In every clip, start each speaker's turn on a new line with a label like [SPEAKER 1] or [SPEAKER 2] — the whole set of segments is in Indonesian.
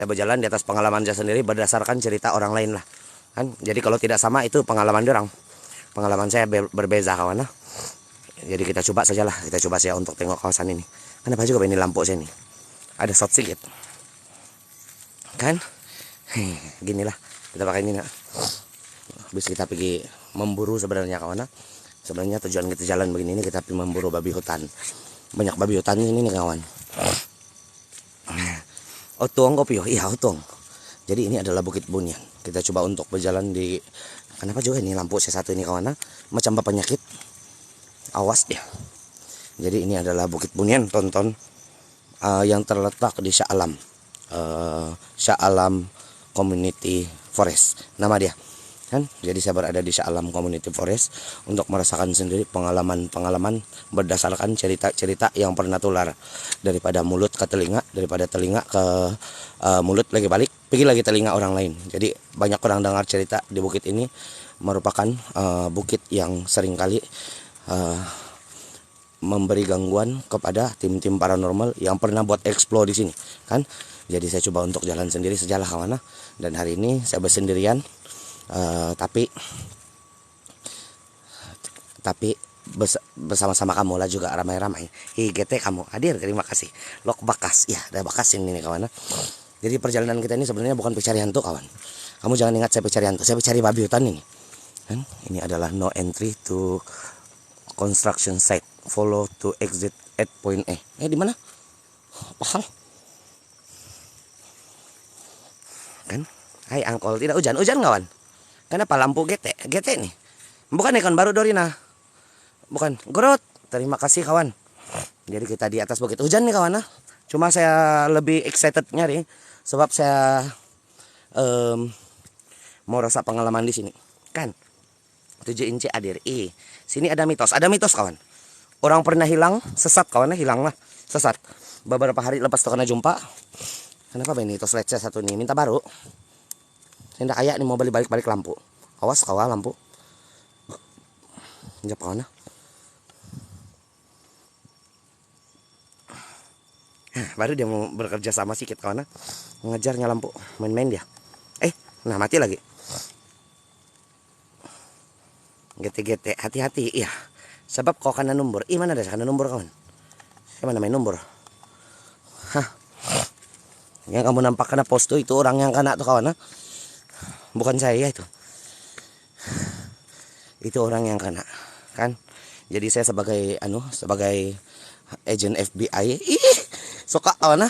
[SPEAKER 1] Saya berjalan di atas pengalaman saya sendiri berdasarkan cerita orang lain lah. Kan? Jadi kalau tidak sama itu pengalaman orang. Pengalaman saya berbeza kawan. Jadi kita coba sajalah, kita coba saja untuk tengok kawasan ini. Kenapa juga ini lampu saya ini? Ada short sedikit. Kan? Ginilah kita pakai ini nak. Habis kita pergi memburu sebenarnya kawan. Sebenarnya tujuan kita jalan begini ini kita pergi memburu babi hutan. Banyak babi hutan ini nih kawan. Otong kopio, iya otong. Jadi ini adalah Bukit Bunian. Kita coba untuk berjalan di. Kenapa juga ini lampu C1 ini kawan? Macam penyakit. Awas dia. Jadi ini adalah Bukit Bunian, tonton yang terletak di Shah Alam. Shah Alam Community Forest. Nama dia. Kan? Jadi saya berada di Shah Alam Community Forest untuk merasakan sendiri pengalaman-pengalaman berdasarkan cerita-cerita yang pernah tular daripada mulut ke telinga, daripada telinga ke mulut lagi balik, pergi lagi telinga orang lain. Jadi banyak orang dengar cerita di bukit ini merupakan bukit yang seringkali memberi gangguan kepada tim-tim paranormal yang pernah buat explore di sini, kan? Jadi saya coba untuk jalan sendiri sejalah kawan. Dan hari ini saya bersendirian. Tapi bersama-sama kamu lah juga ramai-ramai. GT kamu hadir, terima kasih. Lok Bakas, ya ada Bakas ini nih kawan. Jadi perjalanan kita ini sebenarnya bukan pencari hantu kawan. Kamu jangan ingat saya pencari hantu, saya pencari babi hutan ini. Kan? Ini adalah no entry to construction site, follow to exit at point A. Di mana? Pahal. Kan? Hai angkol, tidak hujan kawan. Kenapa lampu GT nih? Bukan ikan baru Dorina. Bukan. Gorot. Terima kasih kawan. Jadi kita di atas bukit. Hujan nih kawan. Cuma saya lebih excited nyari. Sebab saya mau rasa pengalaman di sini. Kan? 7 inci hadir. Sini ada mitos. Ada mitos kawan. Orang pernah hilang. Sesat kawan. Hilang lah. Sesat. Beberapa hari lepas tuh kena jumpa. Kenapa ini? Tos leceh satu nih. Minta baru. Tidak kayak nih mau balik lampu. Awas kawan lampu. Jap kawan. Baru dia mau bekerja sama sikit kawan. Mengejarnya lampu. Main-main dia. Nah mati lagi. GT hati-hati. Iya. Sebab kau kena nombor. Mana ada kena nombor kawan? Mana main nombor? Yang kamu nampak kena pos tuh itu orang yang kena tuh kawan. Bukan saya itu. Itu orang yang kena, kan? Jadi saya sebagai agent FBI, suka kawan.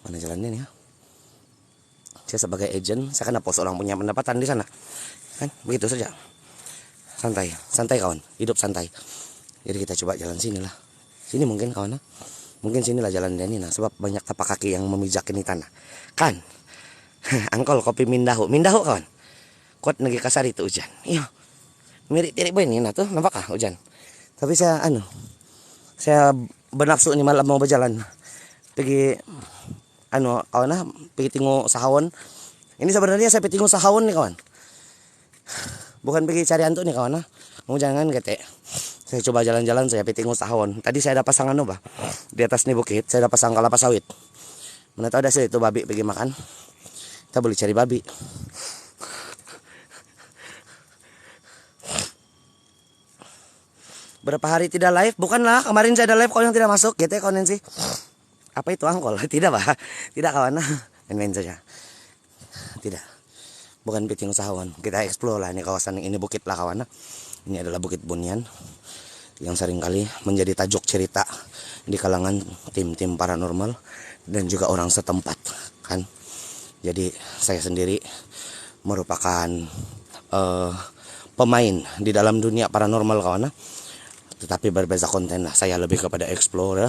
[SPEAKER 1] Mana jalannya nih ya? Saya sebagai agent, saya kena pos orang punya pendapatan di sana. Kan? Begitu saja. Santai kawan, hidup santai. Jadi kita coba jalan sini lah. Sini mungkin kawan. Mungkin sinilah jalan dia ini, sebab banyak tapak kaki yang memijak ini tanah. Kan? Angkol kopi mindahu kawan. Kuat negi kasar itu hujan. Iya. Mirip ini nah tuh nampakkah hujan. Tapi saya bernafsu ini malam mau berjalan. Pergi kawan pergi tengok sahawon. Ini sebenarnya saya pergi tengok sahawon nih kawan. Bukan pergi cari hantu nih kawan. Kamu jangan gete. Saya coba jalan-jalan saya pergi tengok sahawon. Tadi saya ada pasangan di atas nih bukit, saya ada pasang kelapa sawit. Mana tahu ada sih itu babi pergi makan. Kita boleh cari babi. Berapa hari tidak live? Bukanlah, kemarin saya ada live kau yang tidak masuk. GT konen sih. Apa itu angkol? Tidak bah. Tidak kawan. Main-main saja. Tidak. Bukan piting usahawan. Kita explore lah ini kawasan ini bukit lah kawan. Ini adalah Bukit Bunian yang seringkali menjadi tajuk cerita di kalangan tim-tim paranormal dan juga orang setempat kan. Jadi saya sendiri merupakan pemain di dalam dunia paranormal kawan. Tetapi berbeza konten lah. Saya lebih kepada explorer.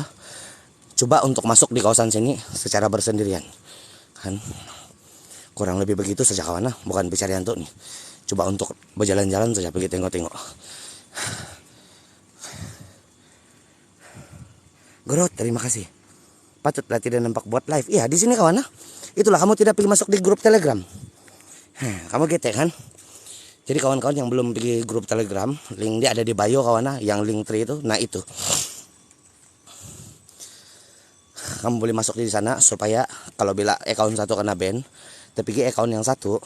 [SPEAKER 1] Coba untuk masuk di kawasan sini secara bersendirian. Kan? Kurang lebih begitu saja kawan. Bukan bicara hantu nih. Coba untuk berjalan-jalan saja, pergi tengok-tengok. Gorot, terima kasih. Patutlah tidak nampak buat live. Iya, di sini kawan. Itulah kamu tidak pergi masuk di grup Telegram. Kamu gete kan? Jadi kawan-kawan yang belum pergi grup Telegram, link dia ada di bio kawan, yang link tree itu. Nah itu. kamu boleh masuk di sana supaya kalau bila account satu kena ban, tapi account yang satu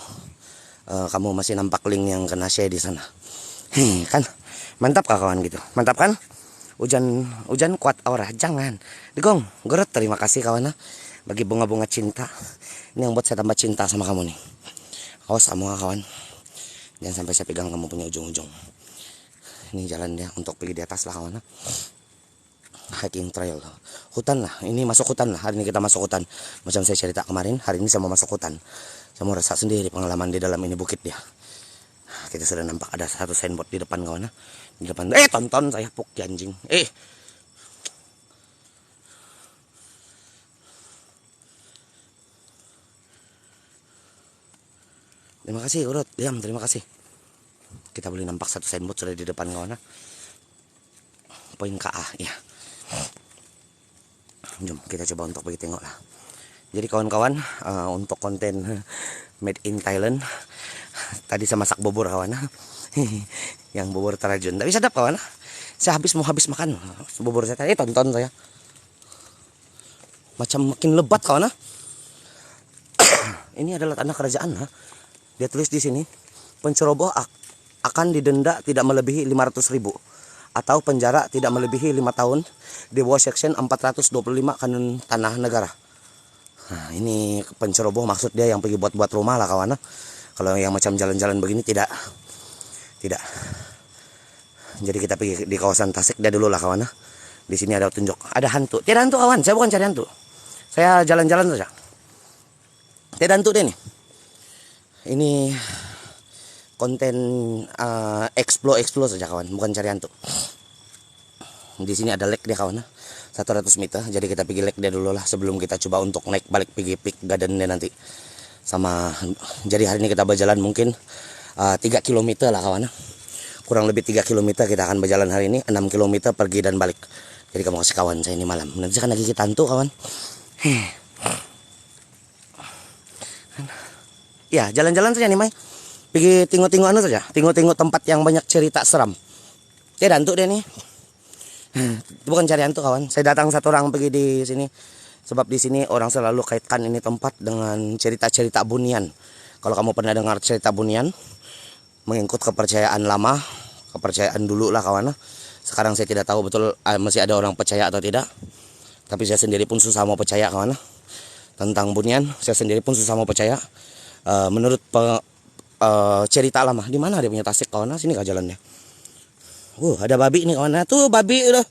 [SPEAKER 1] kamu masih nampak link yang kena share di sana. Kan mantap kah kawan gitu, mantap kan? Hujan kuat aura, jangan digong gorot. Terima kasih kawan bagi bunga-bunga cinta ini yang buat saya tambah cinta sama kamu nih. Awas kamu kawan, jangan sampai saya pegang kamu punya ujung-ujung. Ini jalan dia untuk pergi di atas lah kawan. Hiking trail, hutan lah, ini masuk hutan lah. Hari ini kita masuk hutan, macam saya cerita kemarin. Hari ini saya mau masuk hutan, saya mau rasa sendiri pengalaman di dalam ini bukit dia. Kita sudah nampak ada satu signboard di depan kawan, di depan. Tonton saya puk anjing. Terima kasih urut diam, terima kasih. Kita boleh nampak satu signboard sudah di depan kawan. Poin KA ya. Jom kita coba untuk pergi tengok lah. Jadi kawan-kawan, untuk konten made in Thailand, tadi saya masak bubur kawan. Yang bubur terjun, tapi sedap kawan. Saya mau habis makan bubur saya tadi. Tonton saya, macam makin lebat kawan. Ini adalah tanah kerajaan. Dia tulis di sini, penceroboh akan didenda tidak melebihi 500.000 atau penjara tidak melebihi 5 tahun di bawah section 425 Kanun Tanah Negara. Nah, ini penceroboh maksud dia yang pergi buat rumah lah kawan. Kalau yang macam jalan-jalan begini tidak. Jadi kita pergi di kawasan Tasik dia dulu lah kawan. Di sini ada tunjuk, ada hantu. Tidak hantu kawan, saya bukan cari hantu. Saya jalan-jalan saja. Tidak hantu deh nih. Ini konten explore saja kawan, bukan cari hantu. Di sini ada lake dia kawan, 100 meter. Jadi kita pergi lake dia dulu lah sebelum kita coba untuk naik balik pergi peak garden dia nanti. Sama jadi hari ini kita berjalan mungkin 3 km lah kawan. Kurang lebih 3 km kita akan berjalan hari ini, 6 km pergi dan balik. Jadi kamu kasih kawan saya ini malam. Nanti kan lagi kita hantu kawan. Ya jalan-jalan saja nih Mai. Pergi tengok-tengok anu saja, tengok-tengok tempat yang banyak cerita seram. Tidak hantu deh nih. Bukan cari hantu kawan. Saya datang satu orang pergi di sini sebab di sini orang selalu kaitkan ini tempat dengan cerita-cerita bunian. Kalau kamu pernah dengar cerita bunian, mengikut kepercayaan lama, kepercayaan dulu lah kawan. Sekarang saya tidak tahu betul masih ada orang percaya atau tidak. Tapi saya sendiri pun susah mau percaya kawan. Tentang bunian, saya sendiri pun susah mau percaya. Menurut cerita lama, di mana dia punya Tasik kawan? Sini kah jalannya? Ada babi nih kawan. Tuh babi udah.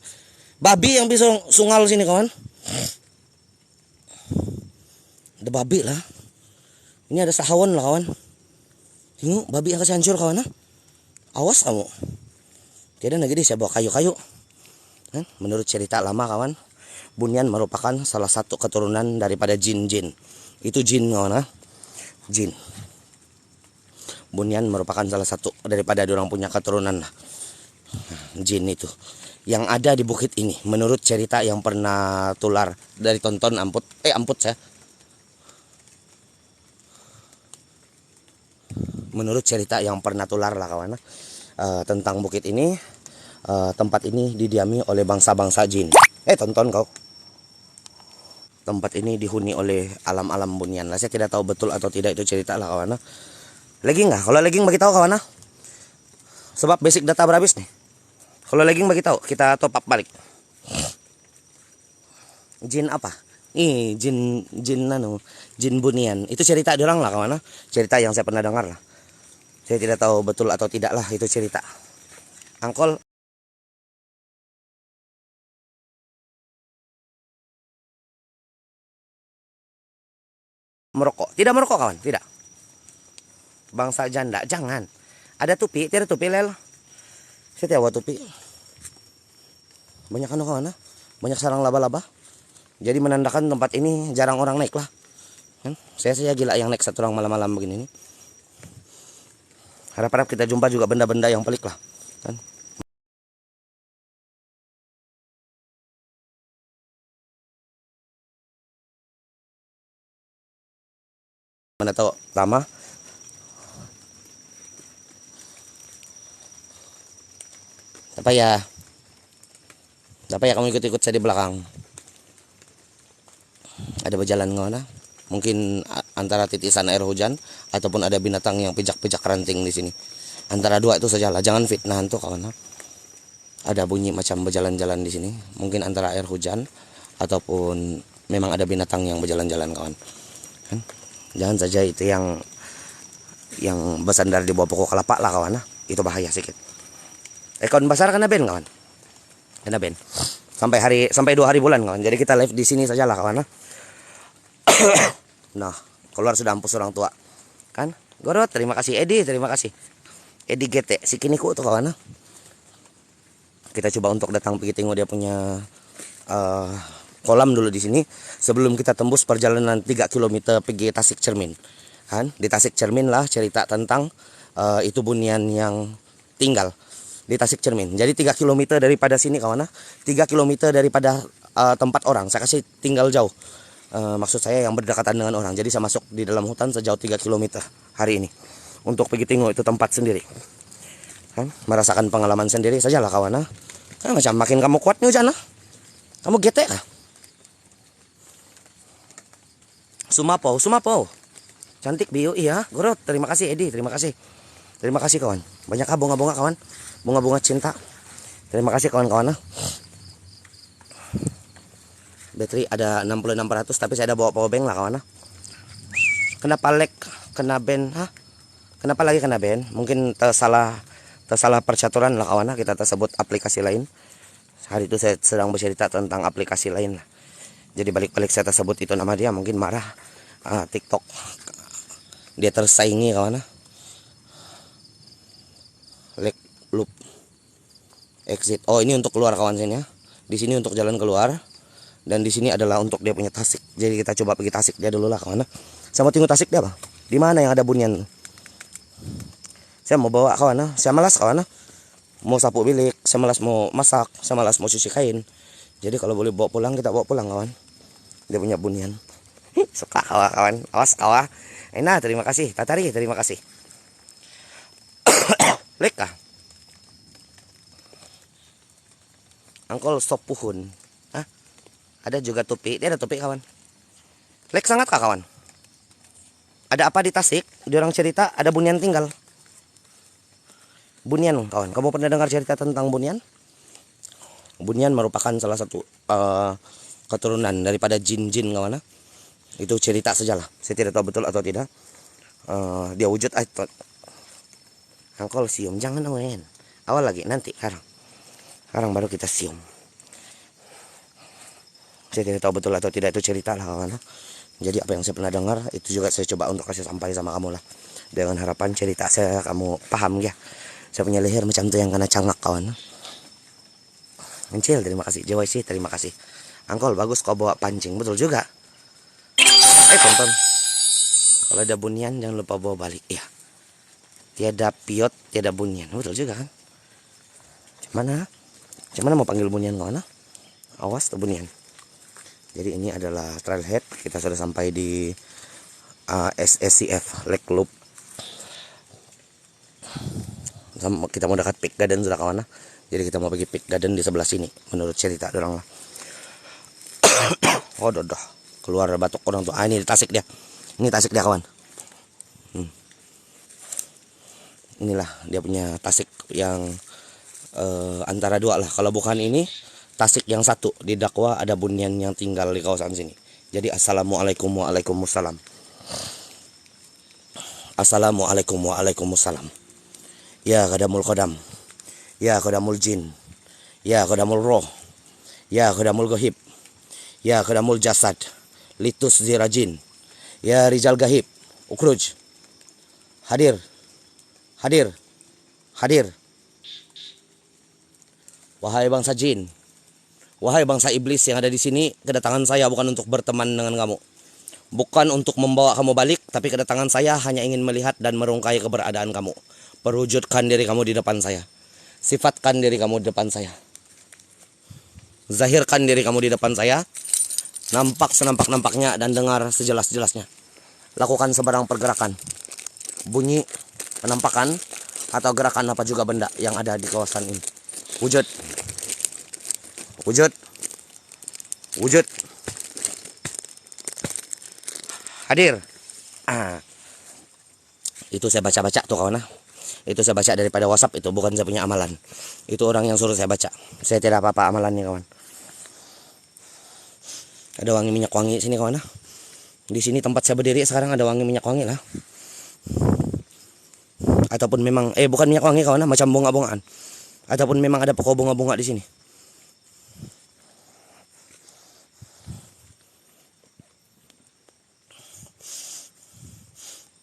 [SPEAKER 1] Babi yang bisa sungal sini kawan. Ada babi lah. Ini ada sahawan lah kawan. Tengok babi yang kasih hancur kawan. Awas kamu. Tidak lagi saya bawa kayu-kayu. Menurut cerita lama kawan, bunian merupakan salah satu keturunan daripada jin-jin. Itu jin kawan. Jin. Bunian merupakan salah satu daripada orang punya keturunan lah. Jin itu yang ada di bukit ini menurut cerita yang pernah tular dari tonton amput saya. Menurut cerita yang pernah tular lah kawan, tentang bukit ini, tempat ini didiami oleh bangsa-bangsa jin. Tonton kau. Tempat ini dihuni oleh alam-alam bunian lah. Saya tidak tahu betul atau tidak itu cerita lah kawan. Legging nggak? Kalau legging bagi tahu kawan. Sebab basic data berhabis nih. Kalau legging bagi tahu, kita top up balik. Jin apa? Jin bunian. Itu cerita dia orang lah kawan. Cerita yang saya pernah dengar lah. Saya tidak tahu betul atau tidak lah itu cerita. Angkol. Merokok. Tidak merokok kawan, tidak. Bangsa janda, jangan. Ada tupi, tidak tupi lel. Saya tahu tupi. Banyak kawan, banyak sarang laba-laba. Jadi menandakan tempat ini jarang orang naik lah. Saya gila yang naik satu orang malam-malam begini nih. Harap-harap kita jumpa juga benda-benda yang pelik lah. Kan? Mana tahu lama. Apa ya kamu ikut-ikut saya di belakang. ada berjalan kawan. Mungkin antara titisan air hujan ataupun ada binatang yang pijak-pijak ranting di sini. Antara dua itu sajalah, jangan fitnah tuh kawan. Ada bunyi macam berjalan-jalan di sini. Mungkin antara air hujan ataupun memang ada binatang yang berjalan-jalan kawan. Kan? Jangan saja itu yang bersandar di bawah pokok kelapa lah kawan. Itu bahaya sedikit. Kawan besar kena ban kawan. Kena ban. Sampai 2 hari bulan kawan. Jadi kita live di sini sajalah kawan. Nah, keluar sudah ampus orang tua. Kan? Gorot, terima kasih Edi, terima kasih. Edi GT, si kiniku tuh kawan. Kita coba untuk datang pergi tengok dia punya kolam dulu di sini sebelum kita tembus perjalanan 3 km pergi Tasik Cermin. Kan? Di Tasik Cermin lah cerita tentang itu bunian yang tinggal di Tasik Cermin. Jadi 3 km daripada sini kawan. 3 km daripada tempat orang. Saya kasih tinggal jauh. Maksud saya yang berdekatan dengan orang. Jadi saya masuk di dalam hutan sejauh 3 km hari ini untuk pergi tengok itu tempat sendiri. Kan? Merasakan pengalaman sendiri sajalah kawan. Kan macam makin kamu kuat nih hujan. Kamu gete kah? Sumapo. Cantik bio iya. Gorot, terima kasih Edi, terima kasih. Terima kasih kawan. Banyak bunga-bunga kawan. Bunga-bunga cinta. Terima kasih kawan-kawan. Baterai ada 6600 tapi saya ada bawa power bank lah kawan. Kenapa lag? Kena ban? Kenapa lagi kena ban? Mungkin tersalah percaturan lah kawan. Kita tersebut aplikasi lain. Hari itu saya sedang bercerita tentang aplikasi lain lah. Jadi balik-balik saya tersebut itu nama dia, mungkin marah. TikTok dia tersaingi kawan. Lag loop exit. Oh, ini untuk keluar kawan sini ya. Di sini untuk jalan keluar. Dan di sini adalah untuk dia punya Tasik. Jadi kita coba pergi Tasik dia dulu lah kawan. Saya mau tengok Tasik dia apa? Di mana yang ada bunian? Saya mau bawa kawan. Saya malas kawan. Mau sapu bilik, saya malas mau masak, saya malas mau cuci kain. Jadi kalau boleh bawa pulang, kita bawa pulang kawan. Dia punya bunian. Suka kawan. Awas kawan. Nah, terima kasih. Tatari, terima kasih. Leka. Angkol stop puhun. Ada juga topi. Dia ada topi kawan. Lek sangat kah kawan? Ada apa di Tasik? Dia orang cerita ada bunian tinggal. Bunian kawan. Kamu pernah dengar cerita tentang bunian? Bunian merupakan salah satu keturunan daripada jin-jin kawan. Itu cerita sajalah. Saya tidak tahu betul atau tidak. Dia wujud Angkol sium. Jangan main. Awal lagi nanti sekarang baru kita sium. Saya tidak tahu betul atau tidak itu cerita lah kawan. Jadi apa yang saya pernah dengar itu juga saya coba untuk kasih sampai sama kamu lah. Dengan harapan cerita saya kamu paham ya. Saya punya leher macam itu yang kena cangak kawan. Mencil, terima kasih. JYC, terima kasih. Angkol, bagus kau bawa pancing. Betul juga. Tonton. Kalau ada bunian jangan lupa bawa balik. Ya. Tiada piot, tiada bunian. Betul juga kan? Cuman mau panggil bunian kawan. Awas tuh bunian. Jadi ini adalah trailhead. Kita sudah sampai di SSCF Lake Loop. Kita mau dekat Peak Garden sudah kawan. Jadi kita mau pergi Peak Garden di sebelah sini. Menurut cerita orang lah. Oh dodoh. Keluar batuk orang tuh. Ini di Tasik dia. Ini Tasik dia kawan. Inilah dia punya Tasik yang antara dua lah. Kalau bukan ini Tasik yang satu. Didakwa ada bunian yang tinggal di kawasan sini. Jadi assalamualaikum waalaikumsalam. Assalamualaikum waalaikumsalam. Ya qadamul qadam. Ya qadamul jin. Ya qadamul roh. Ya qadamul ghaib. Ya qadamul jasad. Litus zirajin. Ya rijal ghaib. Ukruj. Hadir. Wahai bangsa jin. Wahai bangsa iblis yang ada di sini, kedatangan saya bukan untuk berteman dengan kamu. Bukan untuk membawa kamu balik, tapi kedatangan saya hanya ingin melihat dan merungkai keberadaan kamu. Perwujudkan diri kamu di depan saya. Sifatkan diri kamu di depan saya. Zahirkan diri kamu di depan saya. Nampak senampak-nampaknya dan dengar sejelas-jelasnya. Lakukan sebarang pergerakan. Bunyi, penampakan, atau gerakan apa juga benda yang ada di kawasan ini. Wujud. Hadir. Ah, itu saya baca-baca tuh kawan. Itu saya baca daripada WhatsApp, itu bukan saya punya amalan. Itu orang yang suruh saya baca. Saya tidak apa-apa amalannya kawan. Ada wangi minyak wangi sini kawan. Di sini tempat saya berdiri sekarang ada wangi minyak wangi lah. Ataupun memang bukan minyak wangi kawan, macam bunga-bungaan. Ataupun memang ada pokok bunga-bunga di sini.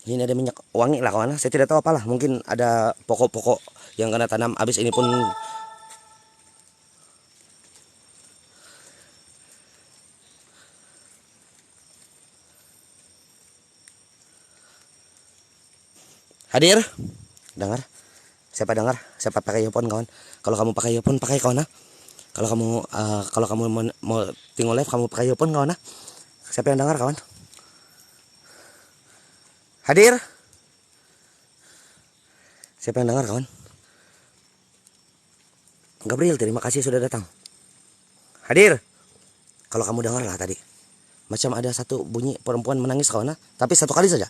[SPEAKER 1] Ini ada minyak wangi lah kawan. Saya tidak tahu apalah. Mungkin ada pokok-pokok yang kena tanam. Habis ini pun hadir. Dengar. Siapa dengar? Siapa pakai earphone kawan? Kalau kamu pakai earphone pakai kawan. Kalau kamu mau tengok live kamu pakai earphone kawan. Siapa yang dengar kawan? Hadir. Siapa yang dengar kawan? Gabriel, terima kasih sudah datang. Hadir. Kalau kamu dengar lah tadi. Macam ada satu bunyi perempuan menangis kawan. Tapi satu kali saja.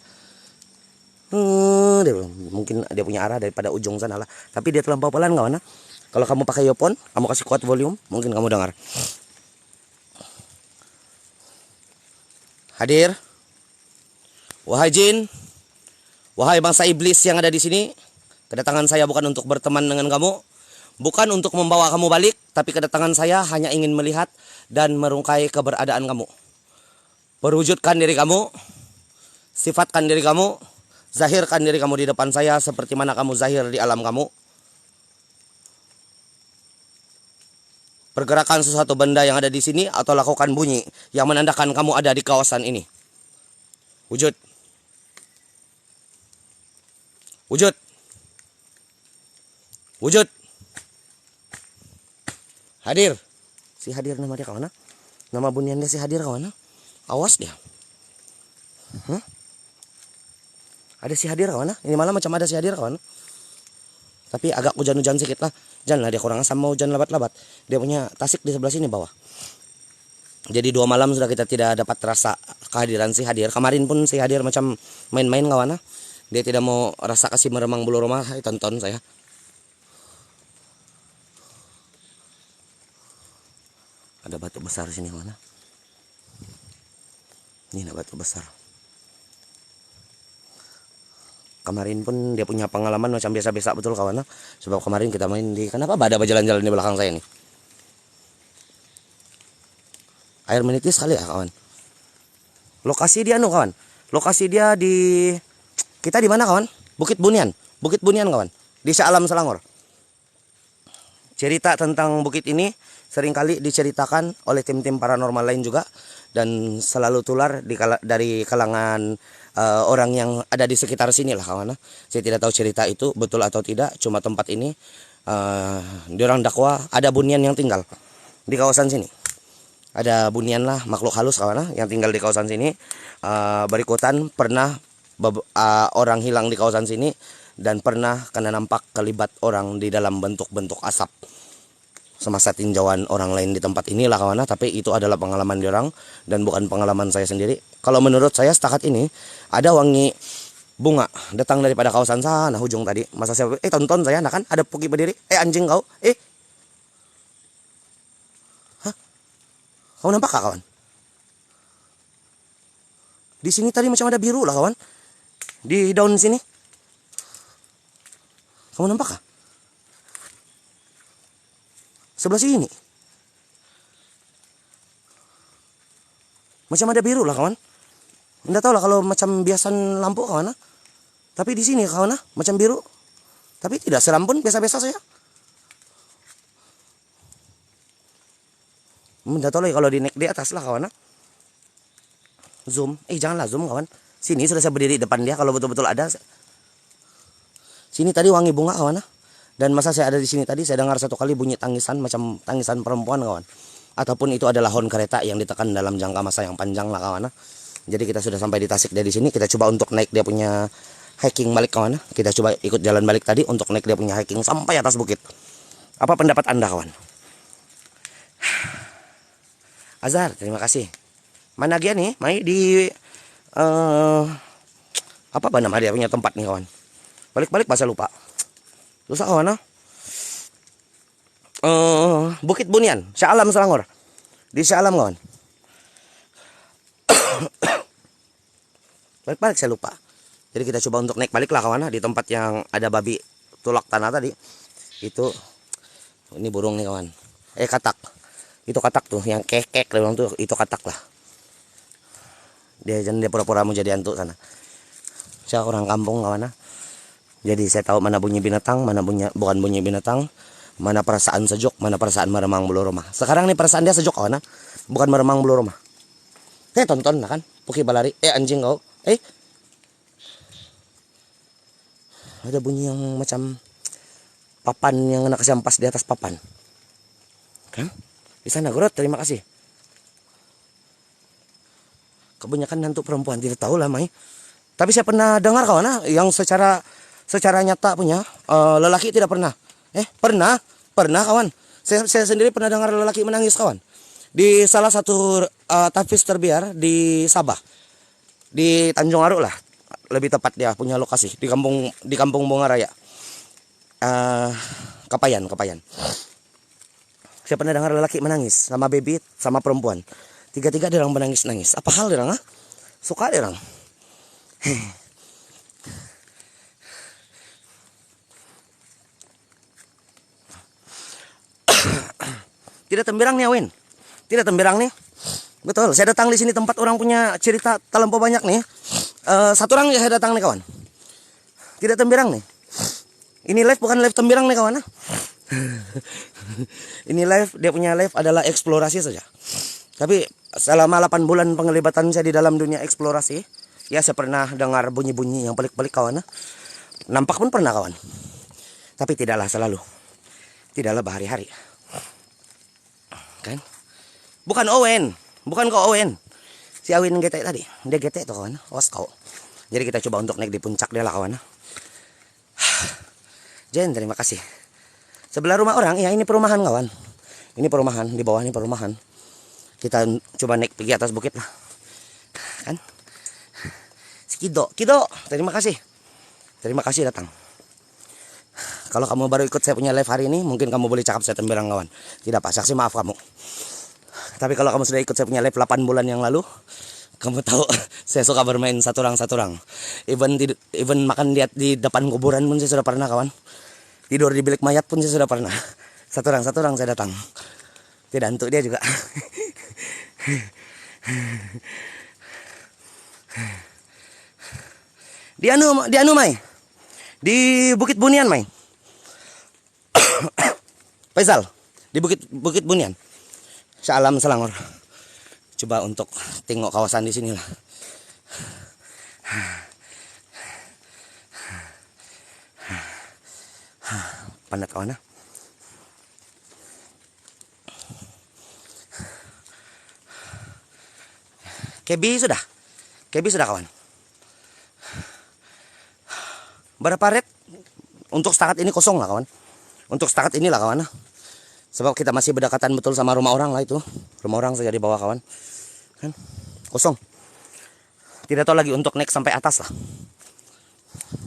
[SPEAKER 1] Mungkin dia punya arah daripada ujung sana lah. Tapi dia terlampau pelan kawan. Kalau kamu pakai earphone, kamu kasih kuat volume, mungkin kamu dengar. Hadir. Wahai jin, wahai bangsa iblis yang ada di sini, kedatangan saya bukan untuk berteman dengan kamu, bukan untuk membawa kamu balik, tapi kedatangan saya hanya ingin melihat dan merungkai keberadaan kamu. Perwujudkan diri kamu, sifatkan diri kamu, zahirkan diri kamu di depan saya seperti mana kamu zahir di alam kamu. Pergerakan sesuatu benda yang ada di sini atau lakukan bunyi yang menandakan kamu ada di kawasan ini. Wujud. Wujud. Wujud. Hadir. Si hadir nama dia kawan. Nama bunian dia si hadir kawan. Awas dia. Ada si hadir kawan. Ini malah macam ada si hadir kawan. Tapi agak hujan-hujan sedikit lah. Jangan lah dia kurang asam, mau hujan lebat-lebat. Dia punya tasik di sebelah sini bawah. Jadi 2 malam sudah kita tidak dapat rasa kehadiran si hadir. Kemarin pun si hadir macam main-main kawan. Dia tidak mau rasa kasih meremang bulu rumah. Hai, tonton saya. Ada batu besar sini kawan. Ini ada batu besar. Kemarin pun dia punya pengalaman macam biasa-biasa betul kawan. Sebab kemarin kita main di, kenapa ada berjalan-jalan di belakang saya ini? Air menitis kali ya kawan. Lokasi dia kawan. Lokasi dia di, kita di mana kawan? Bukit Bunian. Bukit Bunian kawan. Di Shah Alam Selangor. Cerita tentang bukit ini seringkali diceritakan oleh tim-tim paranormal lain juga. Dan selalu tular dari kalangan orang yang ada di sekitar sini lah kawan. Saya tidak tahu cerita itu betul atau tidak. Cuma tempat ini diorang dakwa ada bunian yang tinggal di kawasan sini. Ada bunian lah makhluk halus kawan yang tinggal di kawasan sini. Berikutan pernah orang hilang di kawasan sini. Dan pernah kena nampak kelibat orang di dalam bentuk-bentuk asap. Semasa tinjauan orang lain di tempat inilah kawan. Tapi itu adalah pengalaman diorang dan bukan pengalaman saya sendiri. Kalau menurut saya setakat ini ada wangi bunga datang daripada kawasan sana ujung tadi. Masa saya tonton saya nah kan ada puki berdiri. Anjing kau. Hah? Kau nampak kah kawan? Di sini tadi macam ada biru lah kawan. Di daun sini. Kamu nampak kah? Sebelah sini. Macam ada biru lah kawan. Nggak tahu lah kalau macam biasan lampu kawan. Tapi di sini kawan macam biru. Tapi tidak seram pun biasa-biasa saya. Nggak tahu lagi kalau dinaik di atas lah kawan. Zoom. Janganlah zoom kawan. Sini sudah saya berdiri depan dia kalau betul-betul ada. Sini tadi wangi bunga kawan. Dan masa saya ada di sini tadi saya dengar satu kali bunyi tangisan macam tangisan perempuan kawan. Ataupun itu adalah hon kereta yang ditekan dalam jangka masa yang panjang lah kawan. Jadi kita sudah sampai di Tasik dari sini. Kita coba untuk naik dia punya hiking balik kawan. Kita coba ikut jalan balik tadi untuk naik dia punya hiking sampai atas bukit. Apa pendapat Anda kawan? Azhar, terima kasih. Mana dia nih? Mai di Apa ba nama dia punya tempat nih kawan? Balik-balik bahasa lupa. Lusa kawan ah. Bukit Bunian, Shah Alam Selangor. Di Shah Alam kawan. Balik-balik saya lupa. Jadi kita coba untuk naik balik lah kawan, di tempat yang ada babi tulak tanah tadi. Itu ini burung nih kawan. Katak. Itu katak tuh yang kekek tuh, itu katak lah. Dia pura-pura mau jadi hantu sana. Saya orang kampung kawan. Jadi saya tahu mana bunyi binatang, mana bukan bunyi binatang, mana perasaan sejuk, mana perasaan meremang bulu rumah. Sekarang nih perasaan dia sejuk kawan, bukan meremang bulu rumah. Tonton lah kan, Puki Balari. Anjing kau. Ada bunyi yang macam papan yang kena kesampas di atas papan. Kan? Di sana Grot, terima kasih. Kebanyakan hantu perempuan tidak tahu lah Mai. Tapi saya pernah dengar kawan yang secara nyata punya lelaki tidak pernah. Pernah kawan. Saya sendiri pernah dengar lelaki menangis kawan. Di salah satu Tafis terbiar di Sabah. Di Tanjung Aruk lah. Lebih tepat dia punya lokasi di kampung Bongaraya. Kapayan. Saya pernah dengar lelaki menangis sama baby sama perempuan. Tiga-tiga dia orang menangis-nangis. Apa hal dia orang? Suka dia orang. Tidak temberang nih Awin. Tidak temberang nih. Betul, saya datang di sini tempat orang punya cerita terlampau banyak nih. Satu orang saya datang nih kawan. Tidak temberang nih. Ini live bukan live temberang nih kawan. Ini live, dia punya live adalah eksplorasi saja. Tapi selama 8 bulan penglibatan saya di dalam dunia eksplorasi, ya saya pernah dengar bunyi-bunyi yang pelik-pelik kawan. Nampak pun pernah kawan. Tapi tidaklah selalu. Tidaklah berhari-hari. Kan? Bukan Owen. Bukan kok Owen. Si Awin getek tadi. Dia getek tuh kawan. Awas kau. Jadi kita coba untuk naik di puncak dia lah kawan. Jen, terima kasih. Sebelah rumah orang, ya ini perumahan kawan. Ini perumahan, di bawah ini perumahan. Kita coba naik pergi atas bukit lah. Kan? Si Kido, terima kasih. Terima kasih datang. Kalau kamu baru ikut saya punya live hari ini, mungkin kamu boleh cakap saya temberang kawan. Tidak Pak Saksi, maaf kamu. Tapi kalau kamu sudah ikut saya punya live 8 bulan yang lalu, kamu tahu saya suka bermain satu orang. Even makan di depan kuburan pun saya sudah pernah kawan. Tidur di bilik mayat pun saya sudah pernah. Satu orang saya datang. Tidak untuk dia juga. Di anu Mai. Di Bukit Bunian Mai. Faisal, di Bukit Bunian. Shah Alam Selangor. Coba untuk tengok kawasan di sini lah. Panat kawan. Kebi sudah kawan. Berapa red? Untuk setakat ini kosong lah kawan. Untuk setakat inilah kawan. Sebab kita masih berdekatan betul sama rumah orang lah itu. Rumah orang saja di bawah kawan. Kan? Kosong. Tidak tahu lagi untuk naik sampai atas lah.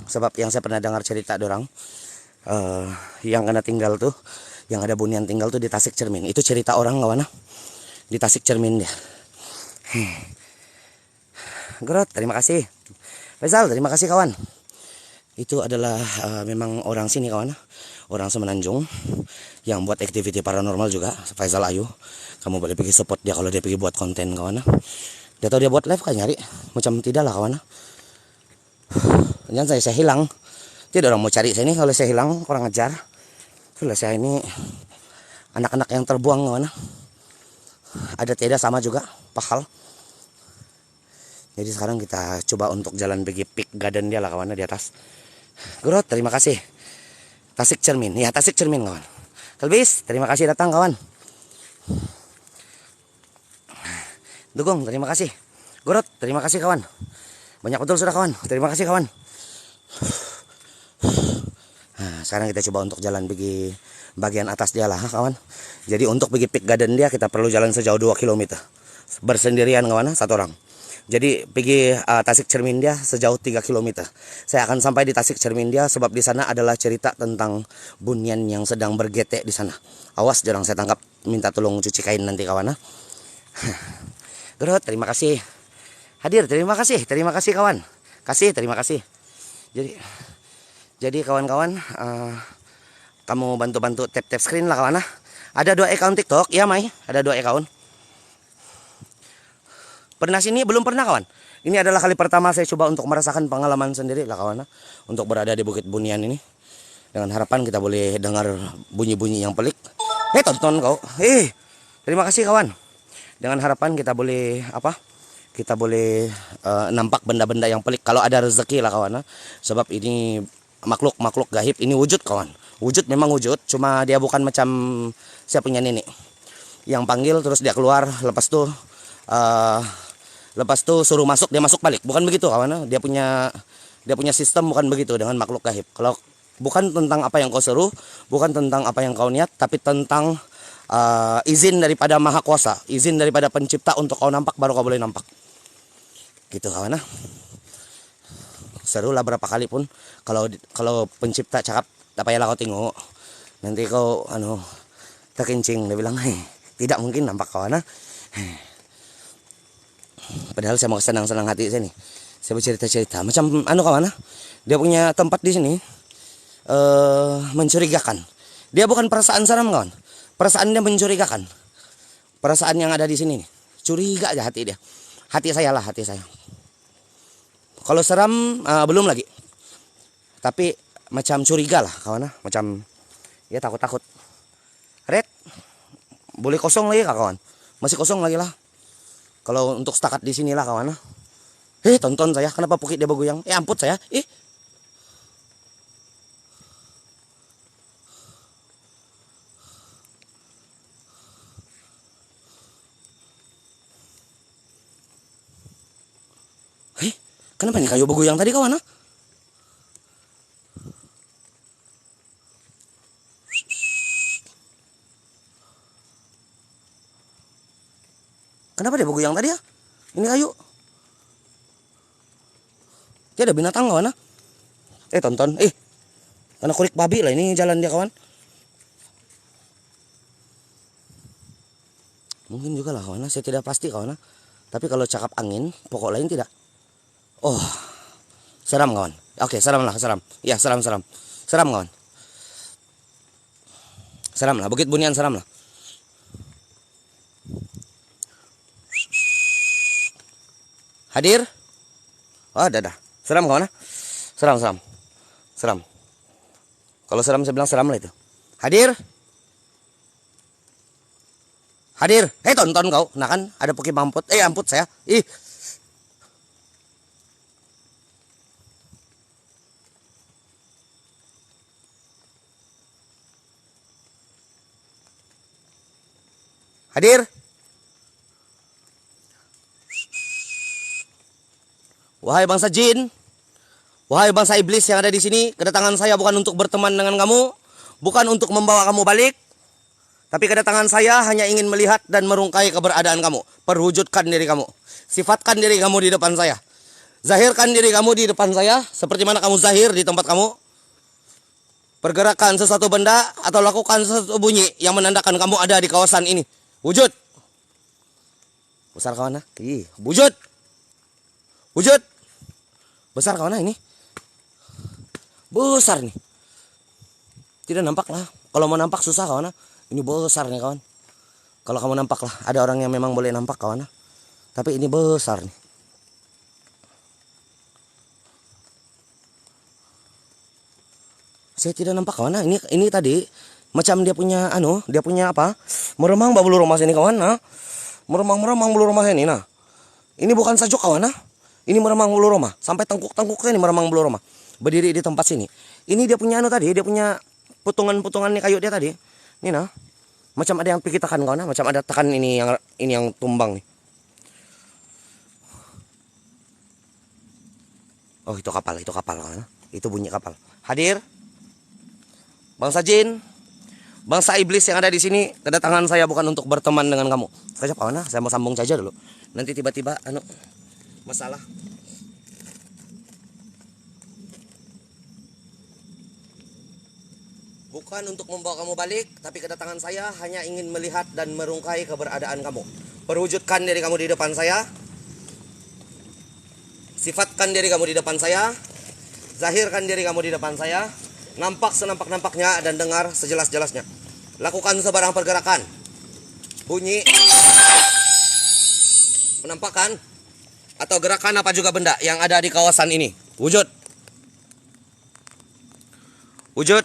[SPEAKER 1] Sebab yang saya pernah dengar cerita orang yang kena tinggal tuh, yang ada bunian tinggal tuh di Tasik Cermin. Itu cerita orang kawan. Di Tasik Cermin dia. Grot, terima kasih. Faisal, terima kasih kawan. Itu adalah memang orang sini kawan. Orang Semenanjung yang buat aktiviti paranormal juga. Faisal Ayu. Kamu boleh pergi support dia kalau dia pergi buat konten kawan. Dia tahu dia buat live kan nyari. Macam tidak lah kawan. Jangan saya hilang. Tidak orang mau cari saya ini. Kalau saya hilang kurang ajar. Kalau saya ini anak-anak yang terbuang kawan. Ada tidak sama juga. Pahal. Jadi sekarang kita coba untuk jalan pergi peak garden dia lah kawan di atas. Grot, terima kasih. Tasik Cermin, ya Tasik Cermin kawan. Kelbis, terima kasih datang kawan. Dugong, terima kasih. Grot, terima kasih kawan. Banyak betul sudah kawan. Terima kasih kawan. Nah, sekarang kita coba untuk jalan pergi bagian atas dia lah kawan. Jadi untuk pergi peak garden dia kita perlu jalan sejauh 2 km. Bersendirian kawan, satu orang. Jadi pergi Tasik Cermindia sejauh 3 kilometer. Saya akan sampai di Tasik Cermindia sebab di sana adalah cerita tentang bunian yang sedang bergetek di sana. Awas jarang saya tangkap, minta tolong cuci kain nanti kawan. Gerot, terima kasih. Hadir, terima kasih kawan. Terima kasih. Jadi kawan-kawan, kamu bantu-bantu tap-tap screen lah kawan. Ada 2 account TikTok, ya Mai, ada 2 account. Pernah sini? Belum pernah kawan. Ini adalah kali pertama saya coba untuk merasakan pengalaman sendiri lah kawan. Untuk berada di Bukit Bunian ini. Dengan harapan kita boleh dengar bunyi-bunyi yang pelik. Tonton kau. Terima kasih kawan. Dengan harapan kita boleh Kita boleh nampak benda-benda yang pelik kalau ada rezeki lah kawan. Sebab ini makhluk gaib, ini wujud kawan. Wujud memang wujud, cuma dia bukan macam saya punya nenek yang panggil terus dia keluar, lepas tuh suruh masuk, dia masuk balik. Bukan begitu kawan. Dia punya sistem bukan begitu dengan makhluk gaib. Kalau bukan tentang apa yang kau seru, bukan tentang apa yang kau niat, tapi tentang izin daripada Maha Kuasa, izin daripada Pencipta untuk kau nampak baru kau boleh nampak. Gitu kawan. Seru lah berapa kali pun kalau Pencipta cakap tak payahlah kau tengok. Nanti kau terkencing, dia bilang, tidak mungkin nampak kawan. Padahal saya mau senang-senang hati saya nih. Saya bercerita-cerita macam kawan. Dia punya tempat di sini mencurigakan. Dia bukan perasaan seram kawan. Perasaan dia mencurigakan. Perasaan yang ada di sini nih. Curiga aja hati dia. Hati saya. Kalau seram belum lagi. Tapi macam curiga lah kawan. Macam ya takut-takut. Red. Boleh kosong lagi kah kawan? Masih kosong lagi lah. Kalau untuk setakat di sinilah kawan. Tonton saya, kenapa bukit dia bergoyang? Amput saya. Kenapa nih kayu bergoyang tadi kawan? Kenapa dia bergoyang tadi ya? Ini kayu. Dia ada binatang kawan. Tonton. Karena kurik babi lah ini jalan dia kawan. Mungkin juga lah kawan. Saya tidak pasti kawan. Tapi kalau cakap angin, pokok lain tidak. Oh, seram kawan. Oke, seram lah, seram. Ya, seram. Seram kawan. Seram lah, Bukit Bunian seram lah. Hadir? Oh, ada. Seram kawan. Seram. Kalau seram saya bilang seram lah itu. Hadir? Tonton kau. Nah kan ada Poki mamput. Amput saya. Hadir? Wahai bangsa jin, wahai bangsa iblis yang ada di sini, kedatangan saya bukan untuk berteman dengan kamu, bukan untuk membawa kamu balik, tapi kedatangan saya hanya ingin melihat dan merungkai keberadaan kamu. Perwujudkan diri kamu, sifatkan diri kamu di depan saya, zahirkan diri kamu di depan saya, seperti mana kamu zahir di tempat kamu. Pergerakan sesuatu benda atau lakukan sesuatu bunyi yang menandakan kamu ada di kawasan ini. Wujud. Besar kawan. Wujud. Besar kawan ini. Besar nih. Tidak nampak lah. Kalau mau nampak susah kawan. Ini besar nih kawan. Kalau kamu nampak lah. Ada orang yang memang boleh nampak kawan. Tapi ini besar nih. Saya tidak nampak kawan. Ini tadi macam dia punya apa? Meremang bulu rumah sini kawan. Meremang bulu rumah ini nah. Ini bukan sajuk kawan. Ini meremang bulu rumah. Sampai tengkuk-tengkuknya ini meremang bulu rumah. Berdiri di tempat sini. Ini dia punya tadi, dia punya potongan-potongan nih kayu dia tadi. Ini nah. Macam ada yang pergi tekan kawan. Macam ada tekan ini yang tumbang nih. Oh, itu kapal kawan. Itu bunyi kapal. Hadir. Bangsa jin, bangsa iblis yang ada di sini, kedatangan saya bukan untuk berteman dengan kamu. Saja kawan, saya mau sambung saja dulu. Nanti tiba-tiba masalah. Bukan untuk membawa kamu balik, tapi kedatangan saya hanya ingin melihat dan merungkai keberadaan kamu. Perwujudkan diri kamu di depan saya. Sifatkan diri kamu di depan saya. Zahirkan diri kamu di depan saya. Nampak senampak-nampaknya dan dengar sejelas-jelasnya. Lakukan sebarang pergerakan. Bunyi, penampakan, atau gerakan apa juga benda yang ada di kawasan ini. Wujud. Wujud.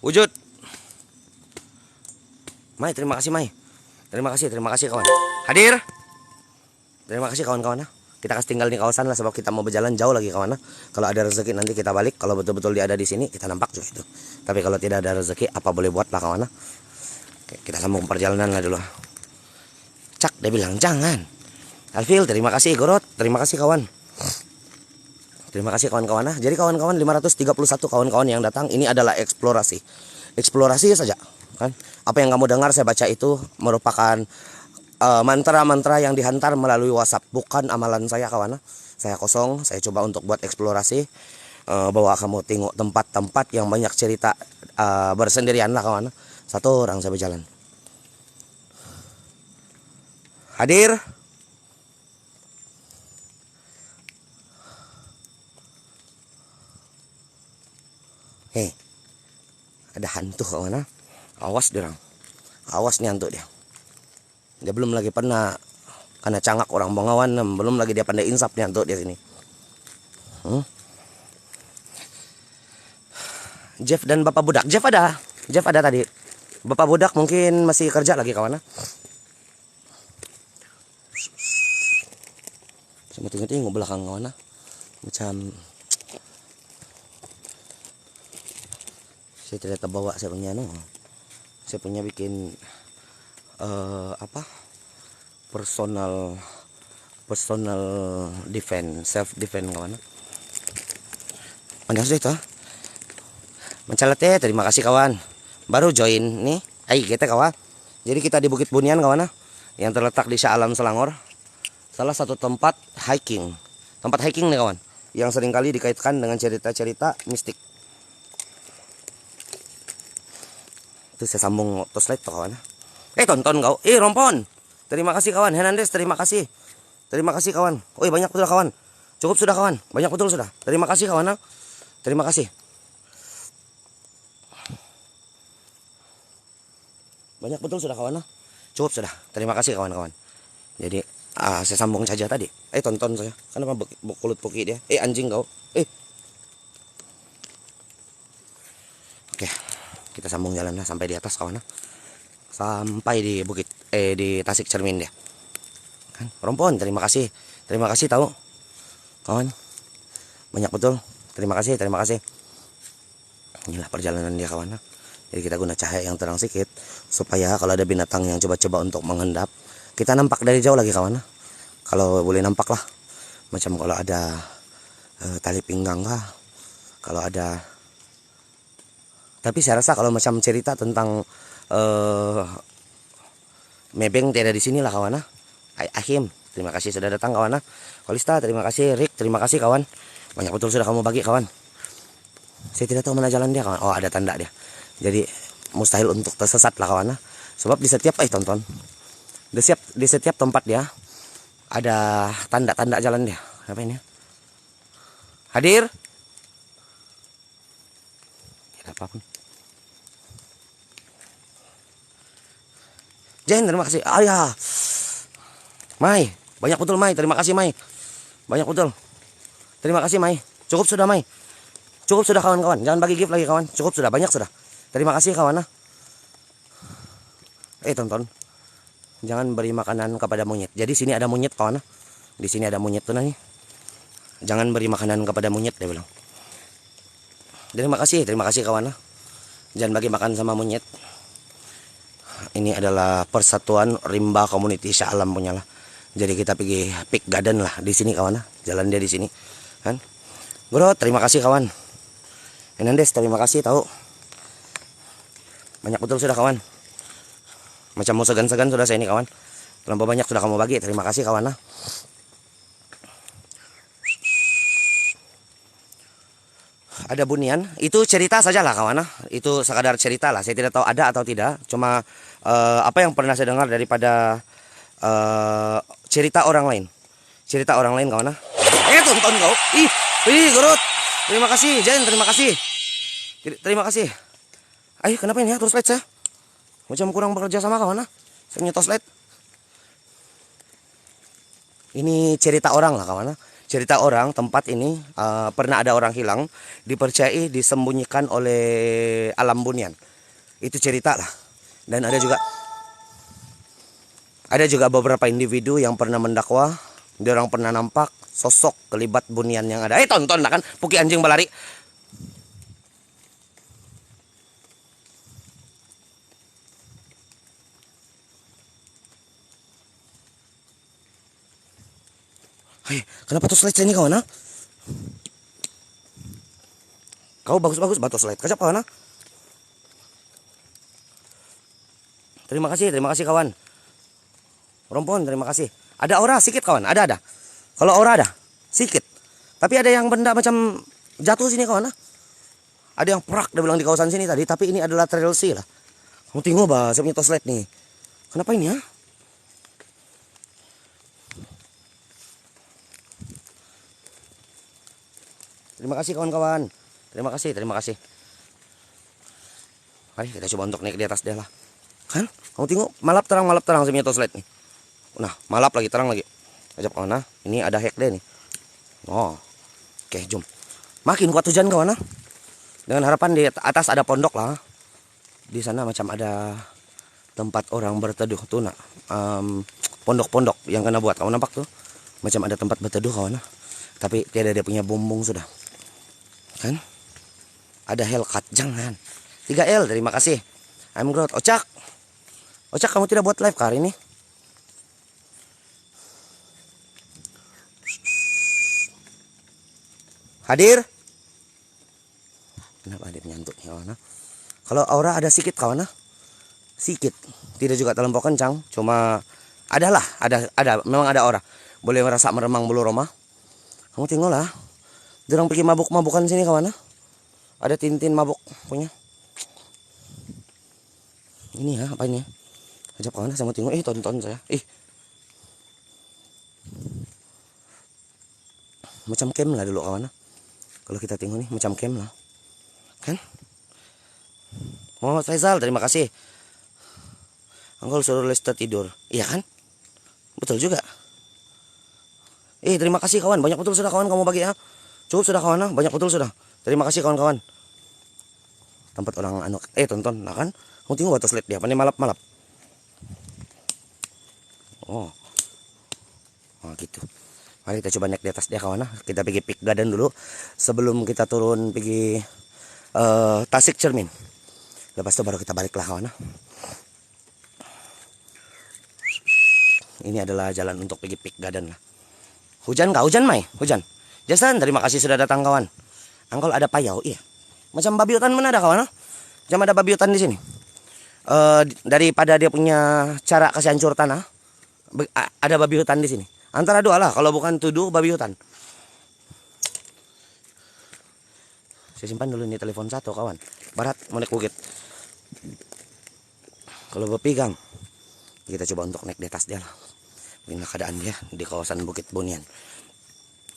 [SPEAKER 1] Wujud. Mai, terima kasih Mai. Terima kasih kawan. Hadir. Terima kasih kawan-kawan. Kita kasih tinggal di kawasan lah sebab kita mau berjalan jauh lagi kawan. Kalau ada rezeki nanti kita balik. Kalau betul-betul dia ada di sini kita nampak juga itu. Tapi kalau tidak ada rezeki apa boleh buat lah kawan. Oke, kita sambung perjalanan lah dulu. Cak dia bilang jangan. Alfil terima kasih Gorot. Terima kasih kawan. Terima kasih kawan-kawan. Jadi kawan-kawan 531 kawan-kawan yang datang ini adalah eksplorasi. Eksplorasi saja kan. Apa yang kamu dengar saya baca itu merupakan mantra-mantra yang dihantar melalui WhatsApp, bukan amalan saya kawan. Saya kosong, saya coba untuk buat eksplorasi, bawa kamu tengok tempat-tempat yang banyak cerita bersendirian lah kawan. Satu orang saya berjalan. Hadir. Hei, ada hantu kawan. Awas dia orang. Awas nih hantu dia. Dia belum lagi pernah karena cangak orang Bengawan, belum lagi dia pandai insap nih hantu dia sini. Jeff dan Bapak Budak. Jeff ada tadi. Bapak Budak mungkin masih kerja lagi kawan. Saya mau tengok belakang kawan. Macam saya tidak terbawa saya punya saya punya bikin personal defense, self defense kawan. Mana sudah itu? Mencalat terima kasih kawan. Baru join nih. Hai kita kawan. Jadi kita di Bukit Bunian kawan yang terletak di Shah Alam Selangor. Salah satu tempat hiking. Tempat hiking nih kawan. Yang seringkali dikaitkan dengan cerita-cerita mistik. Itu saya sambung torchlight tuh kawan. Tonton kau. Rompon. Terima kasih kawan. Hernandez terima kasih. Terima kasih kawan. Banyak betul kawan. Cukup sudah kawan. Banyak betul sudah. Terima kasih kawan. Terima kasih. Banyak betul sudah kawan. Cukup sudah. Terima kasih kawan-kawan. Jadi saya sambung saja tadi. Tonton saya. Kenapa kulit puki dia? Anjing kau. Oke. Kita sambung jalan lah sampai di atas kawan. Sampai di bukit di Tasik Cermin dia. Kan? Rompon, terima kasih. Terima kasih tahu. Kawan. Banyak betul. Terima kasih. Inilah perjalanan dia kawan. Jadi kita guna cahaya yang terang sedikit supaya kalau ada binatang yang coba-coba untuk mengendap, kita nampak dari jauh lagi kawan. Kalau boleh nampak lah. Macam kalau ada tali pinggang kah. Kalau ada. Tapi saya rasa kalau macam cerita tentang Mebeng tidak di sini lah kawan. Ahim, terima kasih sudah datang kawan. Kolista, terima kasih. Rick, terima kasih kawan. Banyak betul sudah kamu bagi kawan. Saya tidak tahu mana jalan dia kawan. Ada tanda dia. Jadi mustahil untuk tersesat lah kawan. Sebab di setiap tonton. Di setiap tempat dia ada tanda-tanda jalan dia. Apa ini? Hadir. Tidak apapun. Jen, terima kasih. Ayah. Mai, banyak betul Mai. Terima kasih Mai. Banyak betul. Terima kasih Mai. Cukup sudah Mai. Cukup sudah kawan-kawan. Jangan bagi gift lagi kawan. Cukup sudah, banyak sudah. Terima kasih kawan. Tonton. Jangan beri makanan kepada monyet. Jadi sini ada monyet kawan. Di sini ada monyet tuh nih. Jangan beri makanan kepada monyet dia bilang. Terima kasih kawan. Jangan bagi makan sama monyet. Ini adalah persatuan rimba community Shah Alam punya lah. Jadi kita pergi Peak Garden lah di sini kawan. Jalan dia di sini. Kan? Bro, terima kasih kawan. Hernandez, terima kasih tahu. Banyak betul sudah kawan. Macam mau segan-segan sudah saya ini kawan. Terlalu banyak sudah kamu bagi. Terima kasih kawan. ada bunian. Itu cerita saja lah kawan. Itu sekadar cerita lah. Saya tidak tahu ada atau tidak. Cuma apa yang pernah saya dengar daripada cerita orang lain. Cerita orang lain kawan. Tonton kau. Gerut. Terima kasih, Jen. Terima kasih. Terima kasih. Ayo, kenapa ini ya? Terus light saya. Macam kurang bekerja sama kawan. Saya nyetos light. Ini cerita orang lah kawan. Cerita orang, tempat ini pernah ada orang hilang, dipercayai disembunyikan oleh alam bunian. Itu cerita lah. Dan ada juga beberapa individu yang pernah mendakwa, dia orang pernah nampak sosok kelibat bunian yang ada. Tonton lah kan, puki anjing balari. Kenapa tuh slide ini kawan? Kau bagus-bagus batu slide. Kacap kawan? Terima kasih kawan. Rompon, terima kasih. Ada aura sedikit kawan, ada. Kalau aura ada, sedikit. Tapi ada yang benda macam jatuh sini kawan. Ada yang prak, dia bilang di kawasan sini tadi. Tapi ini adalah trail C lah. Kamu tengok bah, saya punya toslet nih. Kenapa ini ya? Terima kasih kawan-kawan. Terima kasih. Mari kita coba untuk naik di atas dia lah. Kan? Kamu tengok, malap terang saya punya toslet nih. Nah, malap lagi, terang lagi. Ajak kawan, ini ada hack deh nih. Oh, oke, jom. Makin kuat hujan kawan. Dengan harapan di atas ada pondok lah. Di sana macam ada tempat orang berteduh tuh nak. Pondok-pondok yang kena buat. Kamu nampak tuh? Macam ada tempat berteduh kawan. Tapi tiada dia punya bumbung sudah. Kan? Ada Hellcat, jangan. 3L, terima kasih. I'm Growth. Ocak, kamu tidak buat live kali ini? Hadir? Kenapa dia menyantuk kawan? Kalau aura ada sedikit kawan, sedikit. Tidak juga terlampau kencang, cuma ada, memang ada aura. Boleh merasa meremang bulu roma. Kamu tengoklah. Dia orang pergi mabuk-mabukan sini kawan. Ada Tintin mabuk punya. Ini ya, apa ini? Ajak kawan, saya mau tengok. Tonton saya. Macam camp lah dulu kawan. Kalau kita tengok nih macam camp lah. Kan? Muhammad Faisal, terima kasih. Uncle suruh Lester tidur. Iya kan? Betul juga. Terima kasih kawan. Banyak betul sudah kawan kamu bagi ya. Cukup sudah kawan, banyak betul sudah. Terima kasih kawan-kawan. Tempat orang tonton lah kan. Kamu tengok batu slide dia, pandai malap-malap. Oh, gitu. Mari kita coba naik di atas dia kawan. Kita pergi Peak Garden dulu sebelum kita turun pergi Tasik Cermin. Lepas itu baru kita balik lah kawan. Ini adalah jalan untuk pergi Peak Garden lah. Hujan kah? Hujan Mai? Hujan. Jason, terima kasih sudah datang kawan. Angkol ada payau, iya. Macam babi hutan mana ada kawan? Macam ada babi hutan di sini. Daripada dia punya cara kasih hancur tanah, ada babi hutan di sini. Antara dua lah, kalau bukan tuduh babi hutan. Saya simpan dulu ini telepon satu kawan. Barat mau naik bukit. Kalau berpegang, kita coba untuk naik di atas dia lah. Inilah keadaan dia di kawasan Bukit Bunian.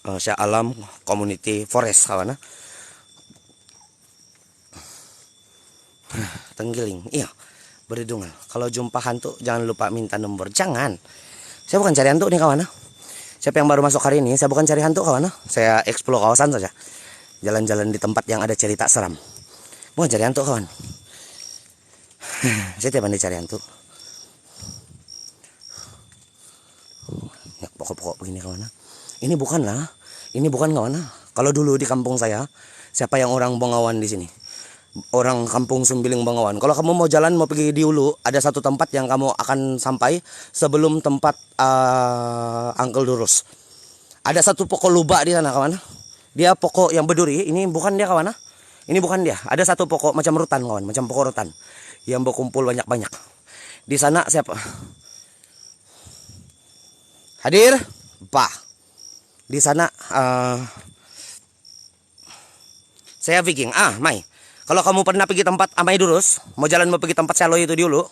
[SPEAKER 1] Syah Alam Community Forest kawan. Tenggiling, iya, berdungal. Kalau jumpa hantu jangan lupa minta nomor. Jangan. Saya bukan cari hantu nih kawan. Siapa yang baru masuk hari ini, saya bukan cari hantu kawan. Saya explore kawasan saja. Jalan-jalan di tempat yang ada cerita seram. Bukan cari hantu kawan. Saya tidak pandai cari hantu. Ya, pokok-pokok begini kawan. Ini bukan kawan. Kalau dulu di kampung saya, siapa yang orang Bengawan di sini? Orang kampung Sumbiling Bengawan. Kalau kamu mau jalan mau pergi di Hulu, ada satu tempat yang kamu akan sampai sebelum tempat Uncle Durus. Ada satu pokok lubak di sana kawan. Dia pokok yang berduri. Ini bukan dia kawan. Ini bukan dia. Ada satu pokok macam rutan kawan, macam pokok rutan yang berkumpul banyak-banyak. Di sana siapa? Hadir? Bah. Di sana Saya Viking. Mai. Kalau kamu pernah pergi tempat Amai Durus, mau jalan mau pergi tempat Saloy itu dulu,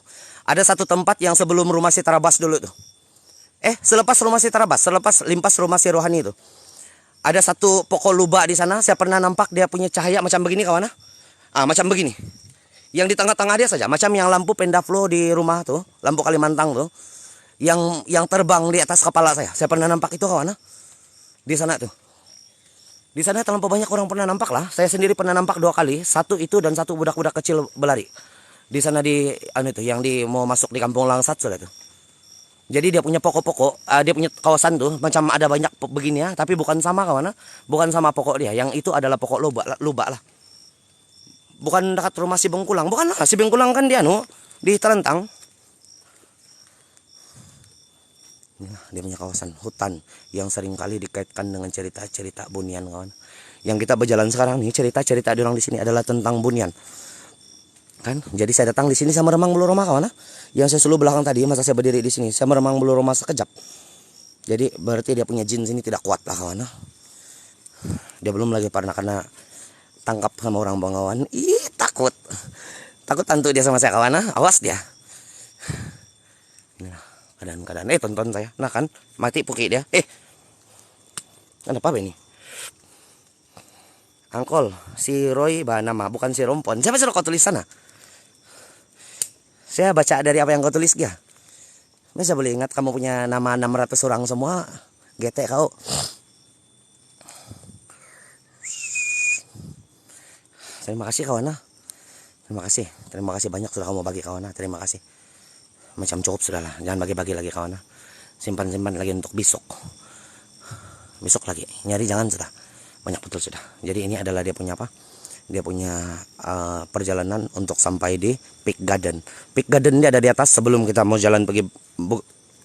[SPEAKER 1] ada satu tempat yang sebelum rumah si Tarabas dulu tuh. Selepas rumah si Tarabas, selepas limpas rumah si Rohani itu. Ada satu pokok lubak di sana, saya pernah nampak dia punya cahaya macam begini kawan. Macam begini. Yang di tengah-tengah dia saja, macam yang lampu pendaflo di rumah tuh, lampu Kalimantan tuh. Yang terbang di atas kepala saya. Saya pernah nampak itu kawan. Di sana tuh. Di sana terlampau banyak orang pernah nampak lah. Saya sendiri pernah nampak 2 kali. Satu itu dan satu budak-budak kecil berlari. Di sana di itu yang mau masuk di Kampung Langsat sudah tuh. Jadi dia punya pokok-pokok, dia punya kawasan tuh macam ada banyak begini ya, tapi bukan sama kawan. Bukan sama pokok dia. Yang itu adalah pokok lubak lah. Bukan dekat rumah si Bengkulang. Bukan lah, si Bengkulang kan dia di Terentang. Dia punya kawasan hutan yang sering kali dikaitkan dengan cerita-cerita Bunian kawan. Yang kita berjalan sekarang nih, cerita-cerita di orang di sini adalah tentang Bunian. Kan? Jadi saya datang di sini saya meremang bulu roma kawan. Yang saya selalu belakang tadi masa saya berdiri di sini, saya meremang bulu roma sekejap. Jadi berarti dia punya jin sini tidak kuat lah kawan. Dia belum lagi pernah kena tangkap sama orang Bengawan. Takut. Takut hantu dia sama saya kawan. Awas dia. Nah, keadaan tonton saya. Nah kan mati puki dia. Kenapa ini? Angkol si Roy nama bukan si Rompon. Siapa suruh kau tulis sana? Saya baca dari apa yang kau tulis dia. Masa boleh ingat kamu punya nama 600 orang semua. GT kau. Terima kasih kawan. Terima kasih banyak sudah kamu bagi kawan. Terima kasih. Macam cukup sudah lah, jangan bagi-bagi lagi kawan. Simpan lagi untuk besok lagi nyari, jangan sudah banyak betul sudah. Jadi ini adalah dia punya apa, dia punya perjalanan untuk sampai di Peak Garden. Peak Garden dia ada di atas sebelum kita mau jalan pergi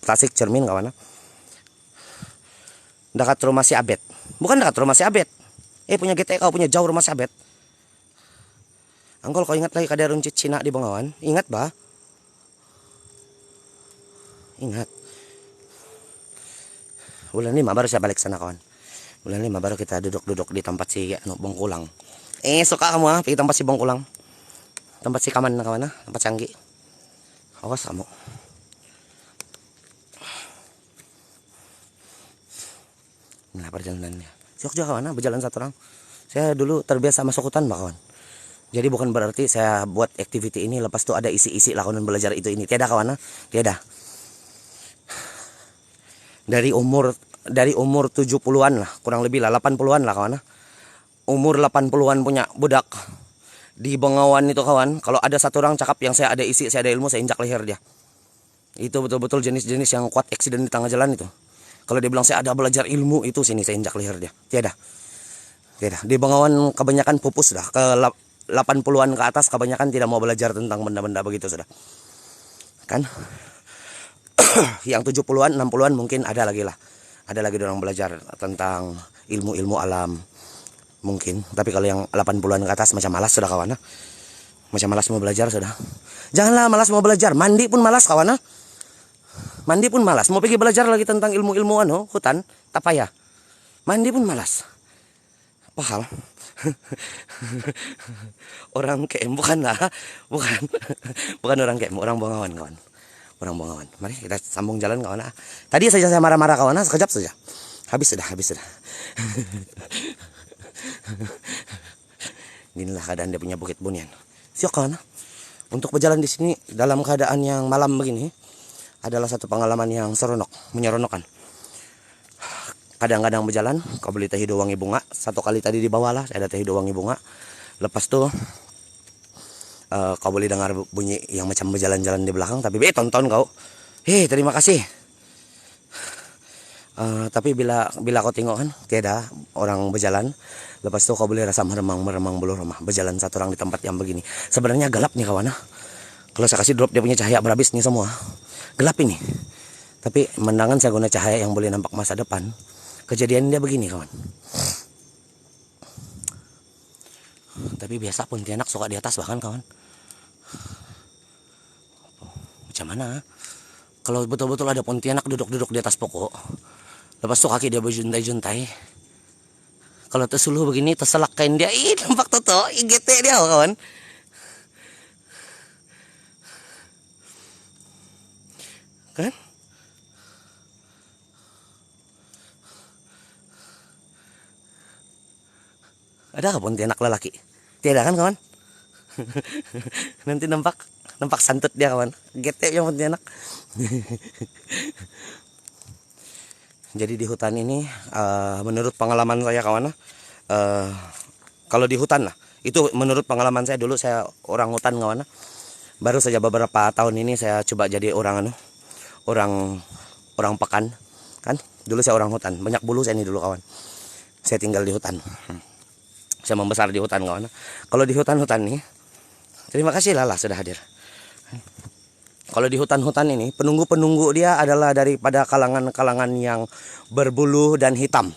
[SPEAKER 1] Tasik Cermin kawan. Dekat rumah si Abed, bukan dekat rumah si Abed, punya GT kau punya jauh rumah si Abed. Angkol kau ingat lagi kada runcit Cina di Bengawan, ingat bah? Ingat. Bulan 5 baru saya balik sana kawan. Bulan 5 baru kita duduk-duduk di tempat si Bengkulang. Suka kamu pergi tempat si Bengkulang. Tempat si Kaman kawan, tempat canggih. Awas kamu. Nah perjalanannya. Siok juga kawan, berjalan satu orang. Saya dulu terbiasa masuk hutan kawan. Jadi bukan berarti saya buat activity ini lepas tuh ada isi-isi lakonan belajar itu ini. Tiada kawan, tiada. Dari umur 70-an lah, kurang lebih lah 80-an lah kawan. Umur 80-an punya budak di Bengawan itu kawan. Kalau ada satu orang cakap yang saya ada isi, saya ada ilmu, saya injak leher dia. Itu betul-betul jenis-jenis yang kuat eksiden di tengah jalan itu. Kalau dia bilang saya ada belajar ilmu, itu sini saya injak leher dia. Tiada. Di Bengawan kebanyakan pupus dah. Ke 80-an ke atas kebanyakan tidak mau belajar tentang benda-benda begitu sudah. Kan? Yang 70-an, 60-an mungkin ada lagi lah. Ada lagi orang belajar tentang ilmu-ilmu alam. Mungkin. Tapi kalau yang 80-an ke atas macam malas sudah kawan. Macam malas mau belajar sudah. Janganlah malas mau belajar. Mandi pun malas kawan. Mandi pun malas. Mau pergi belajar lagi tentang ilmu-ilmu hutan. Tak payah. Mandi pun malas. Paham? Orang KM bukanlah. Bukan orang KM. Orang Bengawan kawan. Orang Bengawan. Mari kita sambung jalan kawan. Tadi saja saya marah-marah kawan, sekejap saja. Habis sudah. Inilah keadaan dia punya Bukit Bunian. Siok kawan. Untuk berjalan di sini dalam keadaan yang malam begini adalah satu pengalaman yang seronok, menyeronokkan. Kadang-kadang berjalan, kau beli teh hijau wangi bunga. Satu kali tadi di bawah lah, saya ada teh hijau wangi bunga. Lepas tuh kau boleh dengar bunyi yang macam berjalan-jalan di belakang, tapi tonton kau. Terima kasih. Tapi bila kau tengok kan, tiada orang berjalan. Lepas itu kau boleh rasa meremang bulu rumah. Berjalan satu orang di tempat yang begini. Sebenarnya gelap nih kawan. Kalau saya kasih drop dia punya cahaya berhabis nih semua. Gelap ini. Tapi mendangan saya guna cahaya yang boleh nampak masa depan. Kejadian dia begini kawan. Tapi biasa Pontianak suka di atas bahkan kawan. Macam mana? Kalau betul-betul ada Pontianak duduk-duduk di atas pokok, lepas itu kaki dia berjuntai-juntai, Kalau tersuluh begini terselakain dia. Ih, nampak toto, IGT dia kawan. Kan? Ada pontianak lelaki? Tidak kan kawan? Nanti nampak santut dia kawan. GT yang pontianak. Jadi di hutan ini menurut pengalaman saya kawan, kalau di hutan lah, itu menurut pengalaman saya dulu, saya orang hutan kawan. Baru saja beberapa tahun ini saya coba jadi orang pekan kan. Dulu saya orang hutan, banyak bulu saya ini dulu kawan. Saya tinggal di hutan. Saya membesar di hutan kawan. Kalau di hutan-hutan nih, terima kasih Lala sudah hadir. Kalau di hutan-hutan ini, penunggu-penunggu dia adalah daripada kalangan-kalangan yang berbulu dan hitam.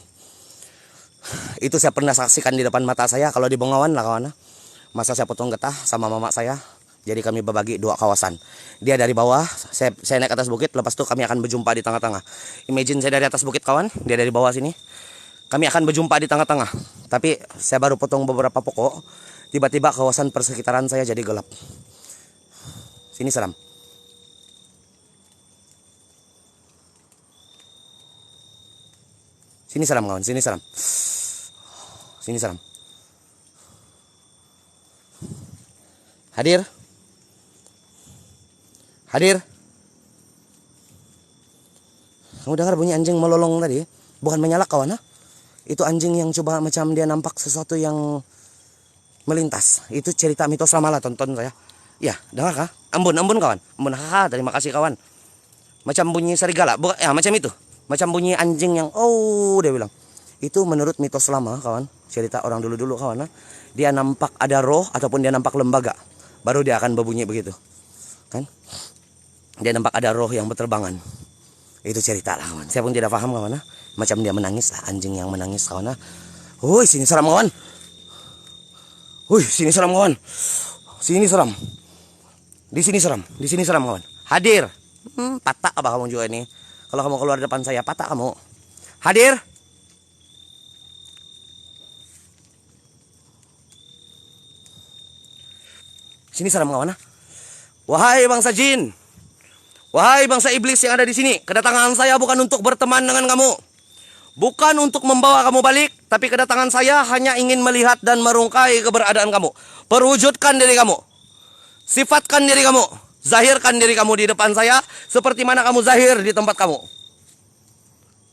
[SPEAKER 1] Itu saya pernah saksikan di depan mata saya. Kalau di Bengawan lah kawan, masa saya potong getah sama mama saya. Jadi kami berbagi dua kawasan. Dia dari bawah, saya naik atas bukit. Lepas itu kami akan berjumpa di tengah-tengah. Imagine saya dari atas bukit kawan, dia dari bawah sini. Kami akan berjumpa di tengah-tengah. Tapi saya baru potong beberapa pokok. Tiba-tiba kawasan persekitaran saya jadi gelap. Sini seram. Sini seram kawan, sini seram. Sini seram. Hadir. Hadir. Kamu dengar bunyi anjing melolong tadi? Bukan menyalak kawan, ha? Itu anjing yang coba macam dia nampak sesuatu yang melintas. Itu cerita mitos lama lah, tonton saya. Ya, dengar kah? Ambon kawan. Ambon, haha, terima kasih kawan. Macam bunyi serigala, ya macam itu. Macam bunyi anjing yang dia bilang. Itu menurut mitos lama kawan. Cerita orang dulu-dulu kawan. Dia nampak ada roh ataupun dia nampak lembaga. Baru dia akan berbunyi begitu. Kan? Dia nampak ada roh yang berterbangan. Itu cerita lah kawan. Saya pun tidak paham kawan. Macam dia menangis lah, anjing yang menangis kawan. Woi, sini seram kawan. Woi, sini seram kawan. Sini seram. Di sini seram kawan. Hadir. Patah apa kamu juga ini? Kalau kamu keluar depan saya, patah kamu. Hadir. Sini seram kawan. Wahai bangsa jin. Wahai bangsa iblis yang ada di sini, kedatangan saya bukan untuk berteman dengan kamu. Bukan untuk membawa kamu balik, tapi kedatangan saya hanya ingin melihat dan merungkai keberadaan kamu. Perwujudkan diri kamu. Sifatkan diri kamu. Zahirkan diri kamu di depan saya seperti mana kamu zahir di tempat kamu.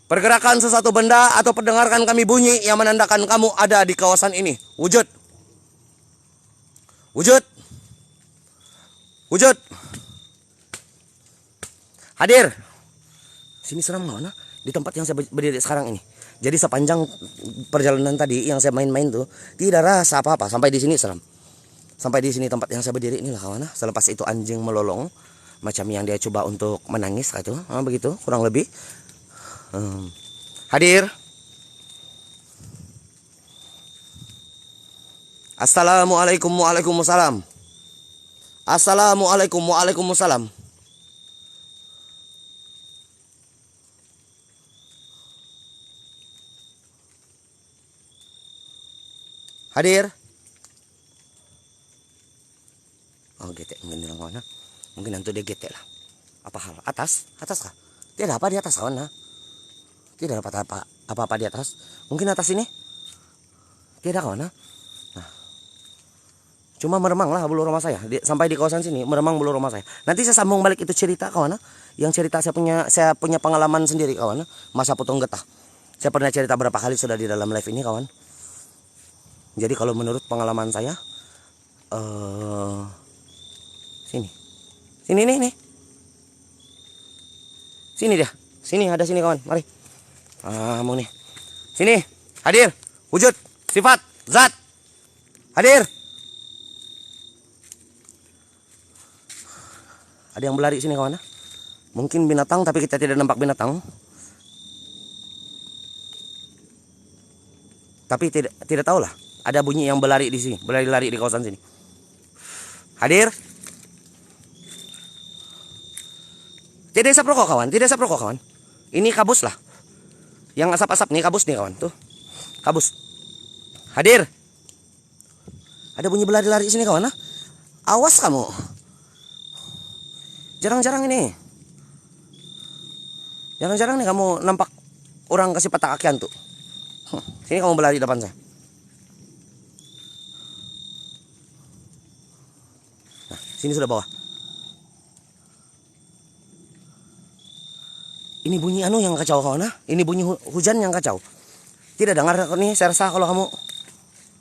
[SPEAKER 1] Pergerakan sesuatu benda atau pendengarkan kami bunyi yang menandakan kamu ada di kawasan ini. Wujud. Wujud. Wujud. Hadir. Sini seram mana? Di tempat yang saya berdiri sekarang ini. Jadi sepanjang perjalanan tadi yang saya main-main tuh tidak rasa apa-apa sampai di sini seram. Sampai di sini tempat yang saya berdiri inilah kawan. Selepas itu anjing melolong macam yang dia coba untuk menangis gitu. Begitu kurang lebih. Hadir. Assalamualaikum waalaikumsalam. Assalamualaikum waalaikumsalam. Hadir. Oh, GT mungkin bilang kawan. Mungkin nanti dia GT lah. Apa hal? Atas? Atas kah? Tidak apa di atas kawan. Tidak dapat apa-apa di atas. Mungkin atas ini? Tidak kawan. Nah. Cuma meremang lah bulu rumah saya. Sampai di kawasan sini meremang bulu rumah saya. Nanti saya sambung balik itu cerita kawan. Yang cerita saya punya pengalaman sendiri kawan. Masa potong getah. Saya pernah cerita berapa kali sudah di dalam live ini kawan. Jadi kalau menurut pengalaman saya Sini nih. Sini dia. Sini ada sini kawan. Mari. Mau nih. Sini. Hadir. Wujud. Sifat. Zat. Hadir. Ada yang berlari sini kawan. Mungkin binatang tapi kita tidak nampak binatang. Tapi tidak tahu lah. Ada bunyi yang berlari di sini. Berlari-lari di kawasan sini. Hadir. Tidak isap rokok kawan. Tidak isap rokok kawan. Ini kabus lah. Yang asap-asap nih kabus nih kawan. Tuh. Kabus. Hadir. Ada bunyi berlari-lari sini kawan. Awas kamu. Jarang-jarang ini. Jarang-jarang nih kamu nampak orang kasih patah kaki hantu. Sini kamu berlari depan saya. Nah, sini sudah bawah. Ini bunyi anu yang kacau kawan. Ini bunyi hujan yang kacau. Tidak dengar nih, saya rasa kalau kamu.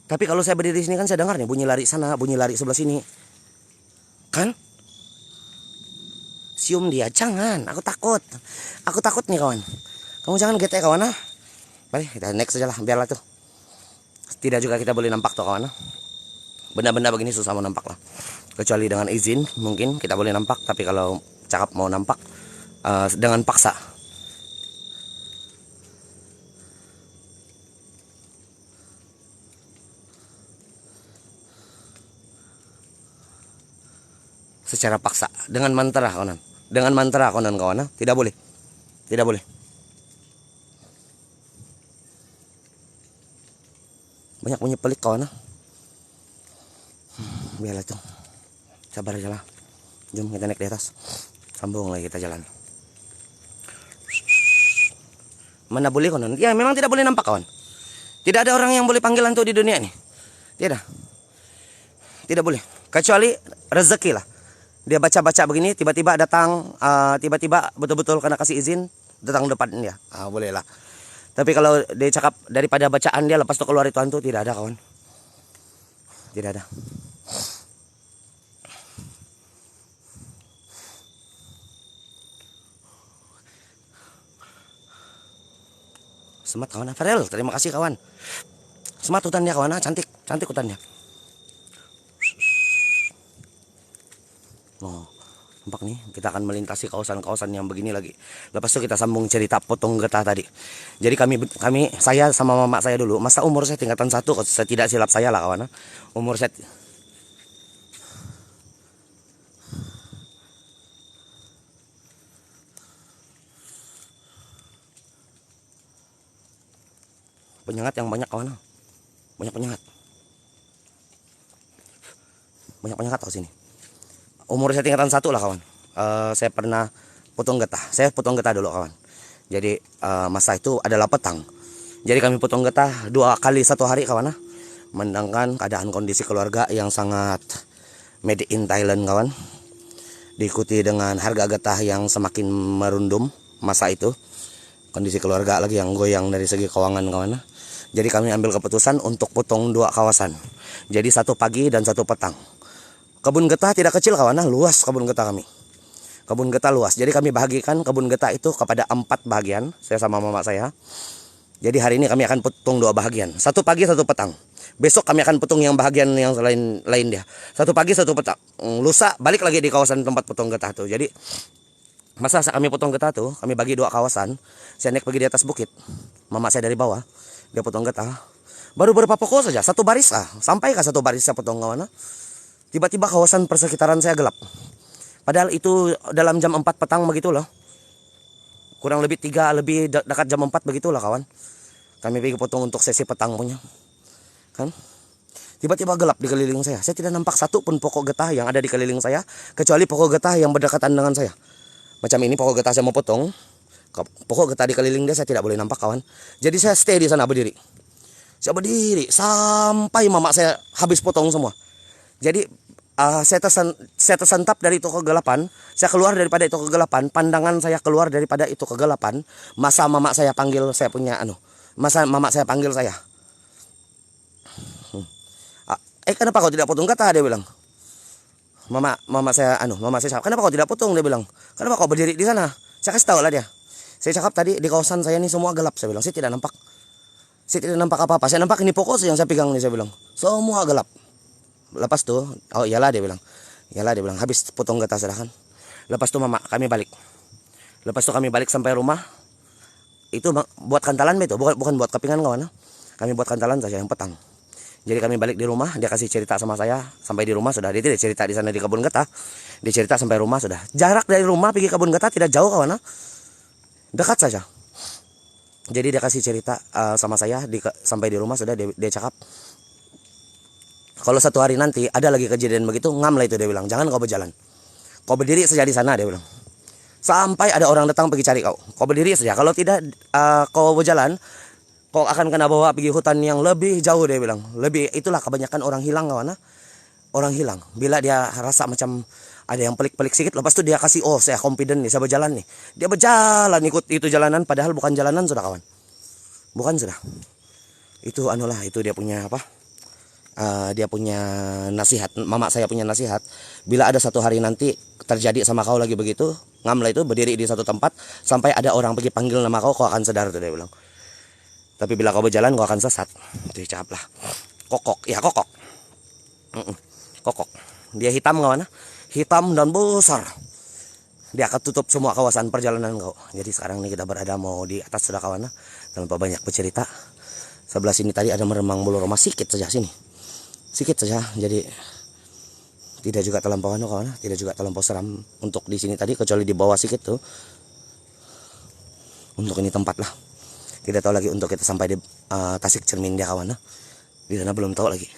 [SPEAKER 1] Tapi kalau saya berdiri di sini kan saya dengar nih bunyi lari sana, bunyi lari sebelah sini. Kan? Sium dia, jangan. Aku takut. Aku takut nih kawan. Kamu jangan gete kawan. Baik, kita next saja lah, biarlah tuh. Tidak juga kita boleh nampak tuh kawan. Benda-benda begini susah mau nampak lah. Kecuali dengan izin mungkin kita boleh nampak. Tapi kalau cakap mau nampak dengan paksa. Secara paksa dengan mantra kawan, kawan, tidak boleh, banyak bunyi pelik kawan. Biarlah tuh, sabar aja lah. Jom kita naik di atas, sambung lagi kita jalan. Mana boleh kawan? Ya memang tidak boleh nampak kawan. Tidak ada orang yang boleh panggil hantu di dunia ini, tidak boleh, kecuali rezeki lah. Dia baca-baca begini, tiba-tiba datang, tiba-tiba betul-betul karena kasih izin, datang depan dia. Boleh lah. Tapi kalau dia cakap daripada bacaan dia lepas itu keluar itu hantu, tidak ada kawan. Tidak ada. Semat kawan, Farel, terima kasih kawan. Semat hutannya kawan, cantik, cantik hutannya. Oh, nampak nih, kita akan melintasi kawasan-kawasan yang begini lagi. Lepas itu kita sambung cerita potong getah tadi. Jadi saya sama mama saya dulu, masa umur saya tingkatan 1, kalau saya tidak silap saya lah kawan. Umur saya penyengat yang banyak kawan. Banyak penyengat. Banyak penyengat tahu sini. Umur saya tingkatan 1 lah kawan. Saya pernah potong getah. Saya potong getah dulu kawan. Jadi masa itu adalah petang. Jadi kami potong getah 2 kali 1 hari kawan. Mendangkan keadaan kondisi keluarga yang sangat made in Thailand kawan. Diikuti dengan harga getah yang semakin merundum masa itu. Kondisi keluarga lagi yang goyang dari segi keuangan kawan. Jadi kami ambil keputusan untuk potong 2 kawasan. Jadi 1 pagi dan 1 petang. Kebun getah tidak kecil kawan, luas kebun getah kami. Kebun getah luas. Jadi kami bagikan kebun getah itu kepada 4 bagian, saya sama mama saya. Jadi hari ini kami akan potong 2 bagian. 1 pagi 1 petang. Besok kami akan potong yang bagian yang lain dia. 1 pagi 1 petang. Lusa balik lagi di kawasan tempat potong getah tuh. Jadi masa kami potong getah tuh, kami bagi 2 kawasan. Saya naik pergi di atas bukit. Mama saya dari bawah, dia potong getah. Baru beberapa pokok saja, 1 baris sampai ke 1 baris saya potong kawan. Tiba-tiba kawasan persekitaran saya gelap. Padahal itu dalam jam 4 petang begitulah. Kurang lebih 3 lebih dekat jam 4 begitulah kawan. Kami pergi potong untuk sesi petang punya. Kan? Tiba-tiba gelap di keliling saya. Saya tidak nampak 1 pun pokok getah yang ada di keliling saya, kecuali pokok getah yang berdekatan dengan saya. Macam ini pokok getah saya mau potong. Pokok getah di keliling dia saya tidak boleh nampak kawan. Jadi saya stay di sana berdiri. Saya berdiri sampai mama saya habis potong semua. Jadi saya tersantap dari itu kegelapan. Saya keluar daripada itu kegelapan. Pandangan saya keluar daripada itu kegelapan. Masa mama saya panggil saya punya masa mama saya panggil saya. Kenapa kau tidak potong getah, dia bilang. Mama saya kenapa kau tidak potong, dia bilang. Kenapa kau berdiri di sana? Saya kasih tahu lah dia. Saya cakap tadi di kawasan saya ini semua gelap, saya bilang. Saya tidak nampak apa-apa. Saya nampak ini pokok yang saya pegang nih, saya bilang. Semua gelap. Lepas tuh, iyalah dia bilang. Habis potong getah sudah kan. Lepas tuh kami balik. Lepas tuh kami balik sampai rumah. Itu buat kantalan itu, bukan buat kepingan kawan. Kami buat kantalan saja yang petang. Jadi kami balik di rumah, dia kasih cerita sama saya sampai di rumah sudah. Dia tidak cerita di sana di kebun getah. Dia cerita sampai rumah sudah. Jarak dari rumah pergi kebun getah tidak jauh kawan. Dekat saja. Jadi dia kasih cerita sama saya sampai di rumah sudah dia cakap, kalau satu hari nanti ada lagi kejadian begitu, ngam lah itu, dia bilang, jangan kau berjalan, kau berdiri saja di sana, dia bilang, sampai ada orang datang pergi cari kau, kau berdiri saja, kalau tidak kau berjalan, kau akan kena bawa pergi hutan yang lebih jauh, dia bilang. Lebih, itulah kebanyakan orang hilang kawan. Orang hilang bila dia rasa macam ada yang pelik-pelik sedikit, lepas itu dia kasih, oh saya confident nih, saya berjalan nih, dia berjalan ikut itu jalanan, padahal bukan jalanan sudah kawan, bukan sudah. Itu anulah, itu dia punya apa, dia punya nasihat, mama saya punya nasihat, bila ada satu hari nanti terjadi sama kau lagi begitu, ngamlah itu berdiri di satu tempat sampai ada orang pergi panggil nama kau, kau akan sadar tuh, dia bilang. Tapi bila kau berjalan kau akan sesat. Itu cakap lah. Kokok, ya kokok. Kokok. Dia hitam kawan, hitam dan besar. Dia akan tutup semua kawasan perjalanan kau. Jadi sekarang ini kita berada mau di atas sudah kawan, tanpa banyak bercerita. Sebelah sini tadi ada meremang bulu rumah sikit saja sini. Sikit saja. Jadi tidak juga terlampau kawan, tidak juga terlampau seram untuk di sini tadi, kecuali di bawah sikit tuh. Untuk ini tempat lah. Tidak tahu lagi untuk kita sampai di Tasik Cermin dia kawan. Di sana belum tahu lagi.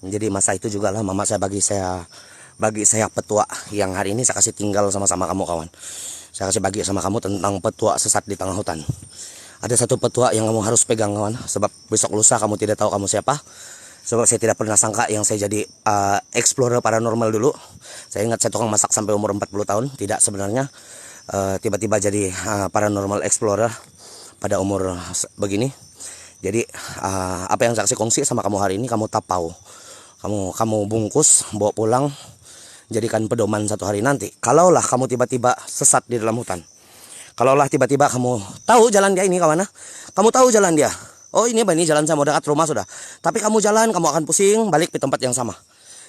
[SPEAKER 1] Jadi masa itu juga lah mama saya bagi saya petua yang hari ini saya kasih tinggal sama-sama kamu kawan. Saya kasih bagi sama kamu tentang petua sesat di tengah hutan. Ada satu petua yang kamu harus pegang kawan, sebab besok lusa kamu tidak tahu kamu siapa. Sebab saya tidak pernah sangka yang saya jadi explorer paranormal dulu. Saya ingat saya tukang masak sampai umur 40 tahun. Tidak sebenarnya. Tiba-tiba jadi paranormal explorer pada umur begini. Jadi apa yang saya kasih kongsi sama kamu hari ini, kamu tapau. Kamu bungkus, bawa pulang. Jadikan pedoman satu hari nanti. Kalaulah kamu tiba-tiba sesat di dalam hutan. Kalaulah tiba-tiba kamu tahu jalan dia ini kawan. Kamu tahu jalan dia. Oh ini jalan saya mau dekat rumah sudah. Tapi kamu jalan, kamu akan pusing, balik di tempat yang sama.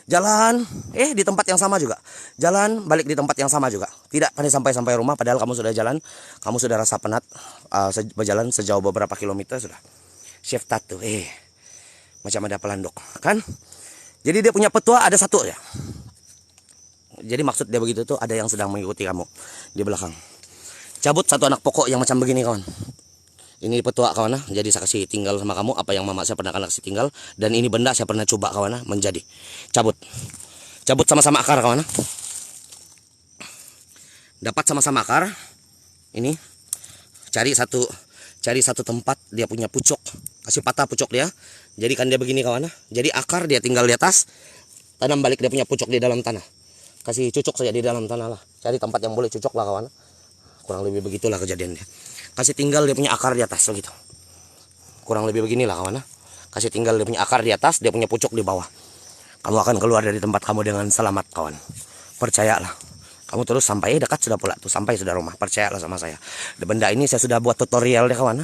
[SPEAKER 1] Jalan, di tempat yang sama juga. Jalan, balik di tempat yang sama juga. Tidak akan sampai rumah, padahal kamu sudah jalan. Kamu sudah rasa penat, berjalan sejauh beberapa kilometer sudah. Chef Tatu, macam ada pelanduk, kan? Jadi dia punya petua ada satu ya. Jadi maksud dia begitu tuh, ada yang sedang mengikuti kamu di belakang. Cabut satu anak pokok yang macam begini kawan. Ini petua kawan, jadi saya kasih tinggal sama kamu apa yang mama saya pernah kasih tinggal, dan ini benda saya pernah coba kawan menjadi. Cabut sama-sama akar kawan. Dapat sama-sama akar. Ini cari satu tempat dia punya pucuk, kasih patah pucuk dia. Jadikan dia begini kawan. Jadi akar dia tinggal di atas, tanam balik dia punya pucuk di dalam tanah. Kasih cucuk saja di dalam tanah lah. Cari tempat yang boleh cucuk lah kawan. Kurang lebih begitulah kejadiannya. Kasih tinggal dia punya akar di atas begitu. Kurang lebih beginilah kawan. Kasih tinggal dia punya akar di atas, dia punya pucuk di bawah. Kamu akan keluar dari tempat kamu dengan selamat kawan. Percayalah. Kamu terus sampai dekat sudah pula tuh, sampai sudah rumah. Percayalah sama saya. Benda ini saya sudah buat tutorial deh kawan.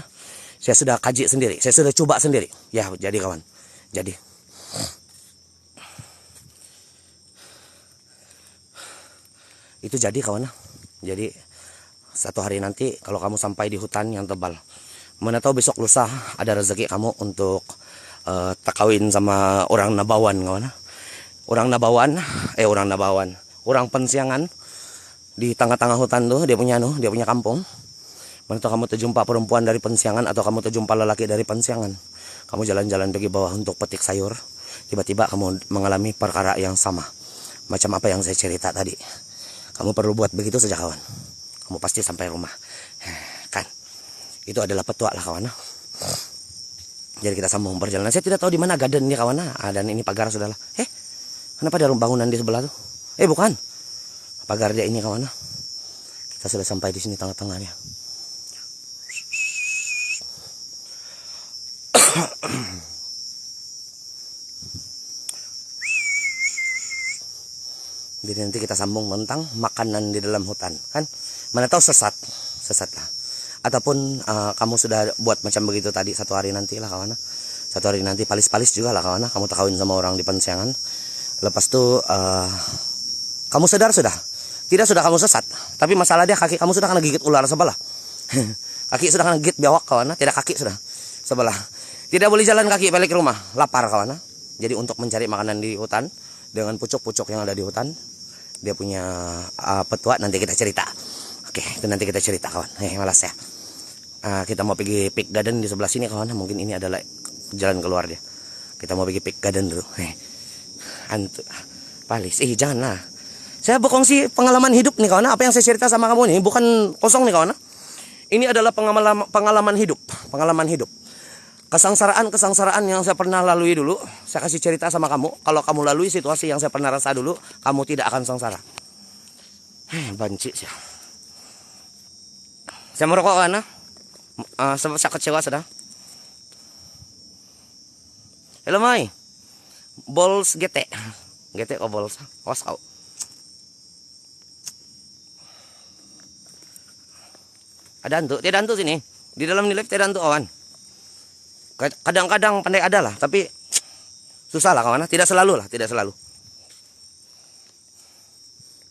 [SPEAKER 1] Saya sudah kaji sendiri, saya sudah coba sendiri. Ya, jadi kawan. Jadi itu jadi kawan. Jadi satu hari nanti kalau kamu sampai di hutan yang tebal, mana tahu besok lusa ada rezeki kamu untuk kawin sama orang Nabawan kawan. Orang Nabawan, orang Pensiangan di tengah-tengah hutan tuh dia punya kampung. Mana tahu kamu terjumpa perempuan dari Pensiangan atau kamu terjumpa lelaki dari Pensiangan. Kamu jalan-jalan pergi bawah untuk petik sayur, tiba-tiba kamu mengalami perkara yang sama macam apa yang saya cerita tadi. Kamu perlu buat begitu saja kawan. Kamu pasti sampai rumah. Kan? Itu adalah petua lah kawan. Jadi kita sambung perjalanan. Saya tidak tahu di mana garden dia kawan. Dan ini pagar sudahlah. Kenapa ada bangunan di sebelah tuh? Bukan. Pagar dia ini kawan. Kita sudah sampai di sini tengah-tengahnya. Jadi nanti kita sambung tentang makanan di dalam hutan, kan? Mana tahu sesat lah. Ataupun kamu sudah buat macam begitu tadi satu hari nanti lah kawan. Satu hari nanti palis-palis juga lah kawan. Kamu kawin sama orang di Pensiangan. Lepas itu kamu sadar sudah. Tidak sudah kamu sesat. Tapi masalah dia kaki kamu sudah kena gigit ular sebelah. Kaki sudah kena gigit biawak kawan. Tidak kaki sudah sebelah. Tidak boleh jalan kaki balik ke rumah. Lapar kawan. Jadi untuk mencari makanan di hutan dengan pucuk-pucuk yang ada di hutan, dia punya petua. Nanti kita cerita. Oke, itu nanti kita cerita kawan. Malas ya. Kita mau pergi Peak Garden di sebelah sini kawan. Mungkin ini adalah jalan keluar dia. Kita mau pergi Peak Garden dulu. Palis. Janganlah. Saya berkongsi pengalaman hidup nih kawan. Apa yang saya cerita sama kamu nih bukan kosong nih kawan. Ini adalah pengalaman hidup. Pengalaman hidup. Kesengsaraan yang saya pernah lalui dulu, saya kasih cerita sama kamu. Kalau kamu lalui situasi yang saya pernah rasa dulu, kamu tidak akan sengsara. Banci sih. Saya merokok kan? Sebab saya kecewa sudah. Hello Mai. Balls GT. GT kok balls. Awas kau. Ada hantu, tidak hantu sini. Di dalam live tidak hantu kawan. Kadang-kadang pandai ada lah, tapi susah lah kawan. Tidak selalu lah, tidak selalu.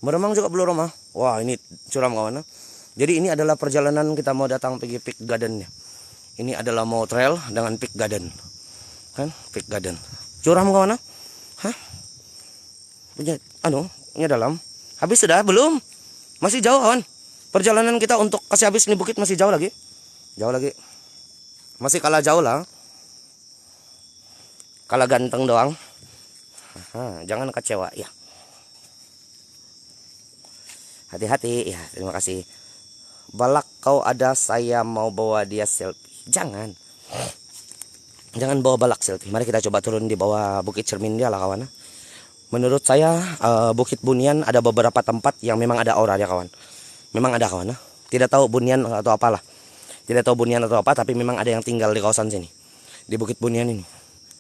[SPEAKER 1] Meremang juga belum rumah. Wah ini curam kawan. Jadi ini adalah perjalanan kita mau datang pergi Peak Garden. Ini adalah mau trail dengan Peak Garden. Kan? Peak Garden. Curam kawan. Hah? Punya dalam. Habis sudah? Belum? Masih jauh kawan. Perjalanan kita untuk kasih habis ini bukit masih jauh lagi. Jauh lagi. Masih kalah jauh lah. Kalah ganteng doang. Jangan kecewa ya. Hati-hati ya. Terima kasih. Balak kau ada, saya mau bawa dia selfie. Jangan bawa balak selfie. Mari kita coba turun di bawah Bukit Cermin dia lah kawan. Menurut saya Bukit Bunian ada beberapa tempat yang memang ada aura ya kawan. Memang ada kawan. Tidak tahu Bunian atau apalah. Tidak tahu Bunian atau apa, tapi memang ada yang tinggal di kawasan sini. Di Bukit Bunian ini.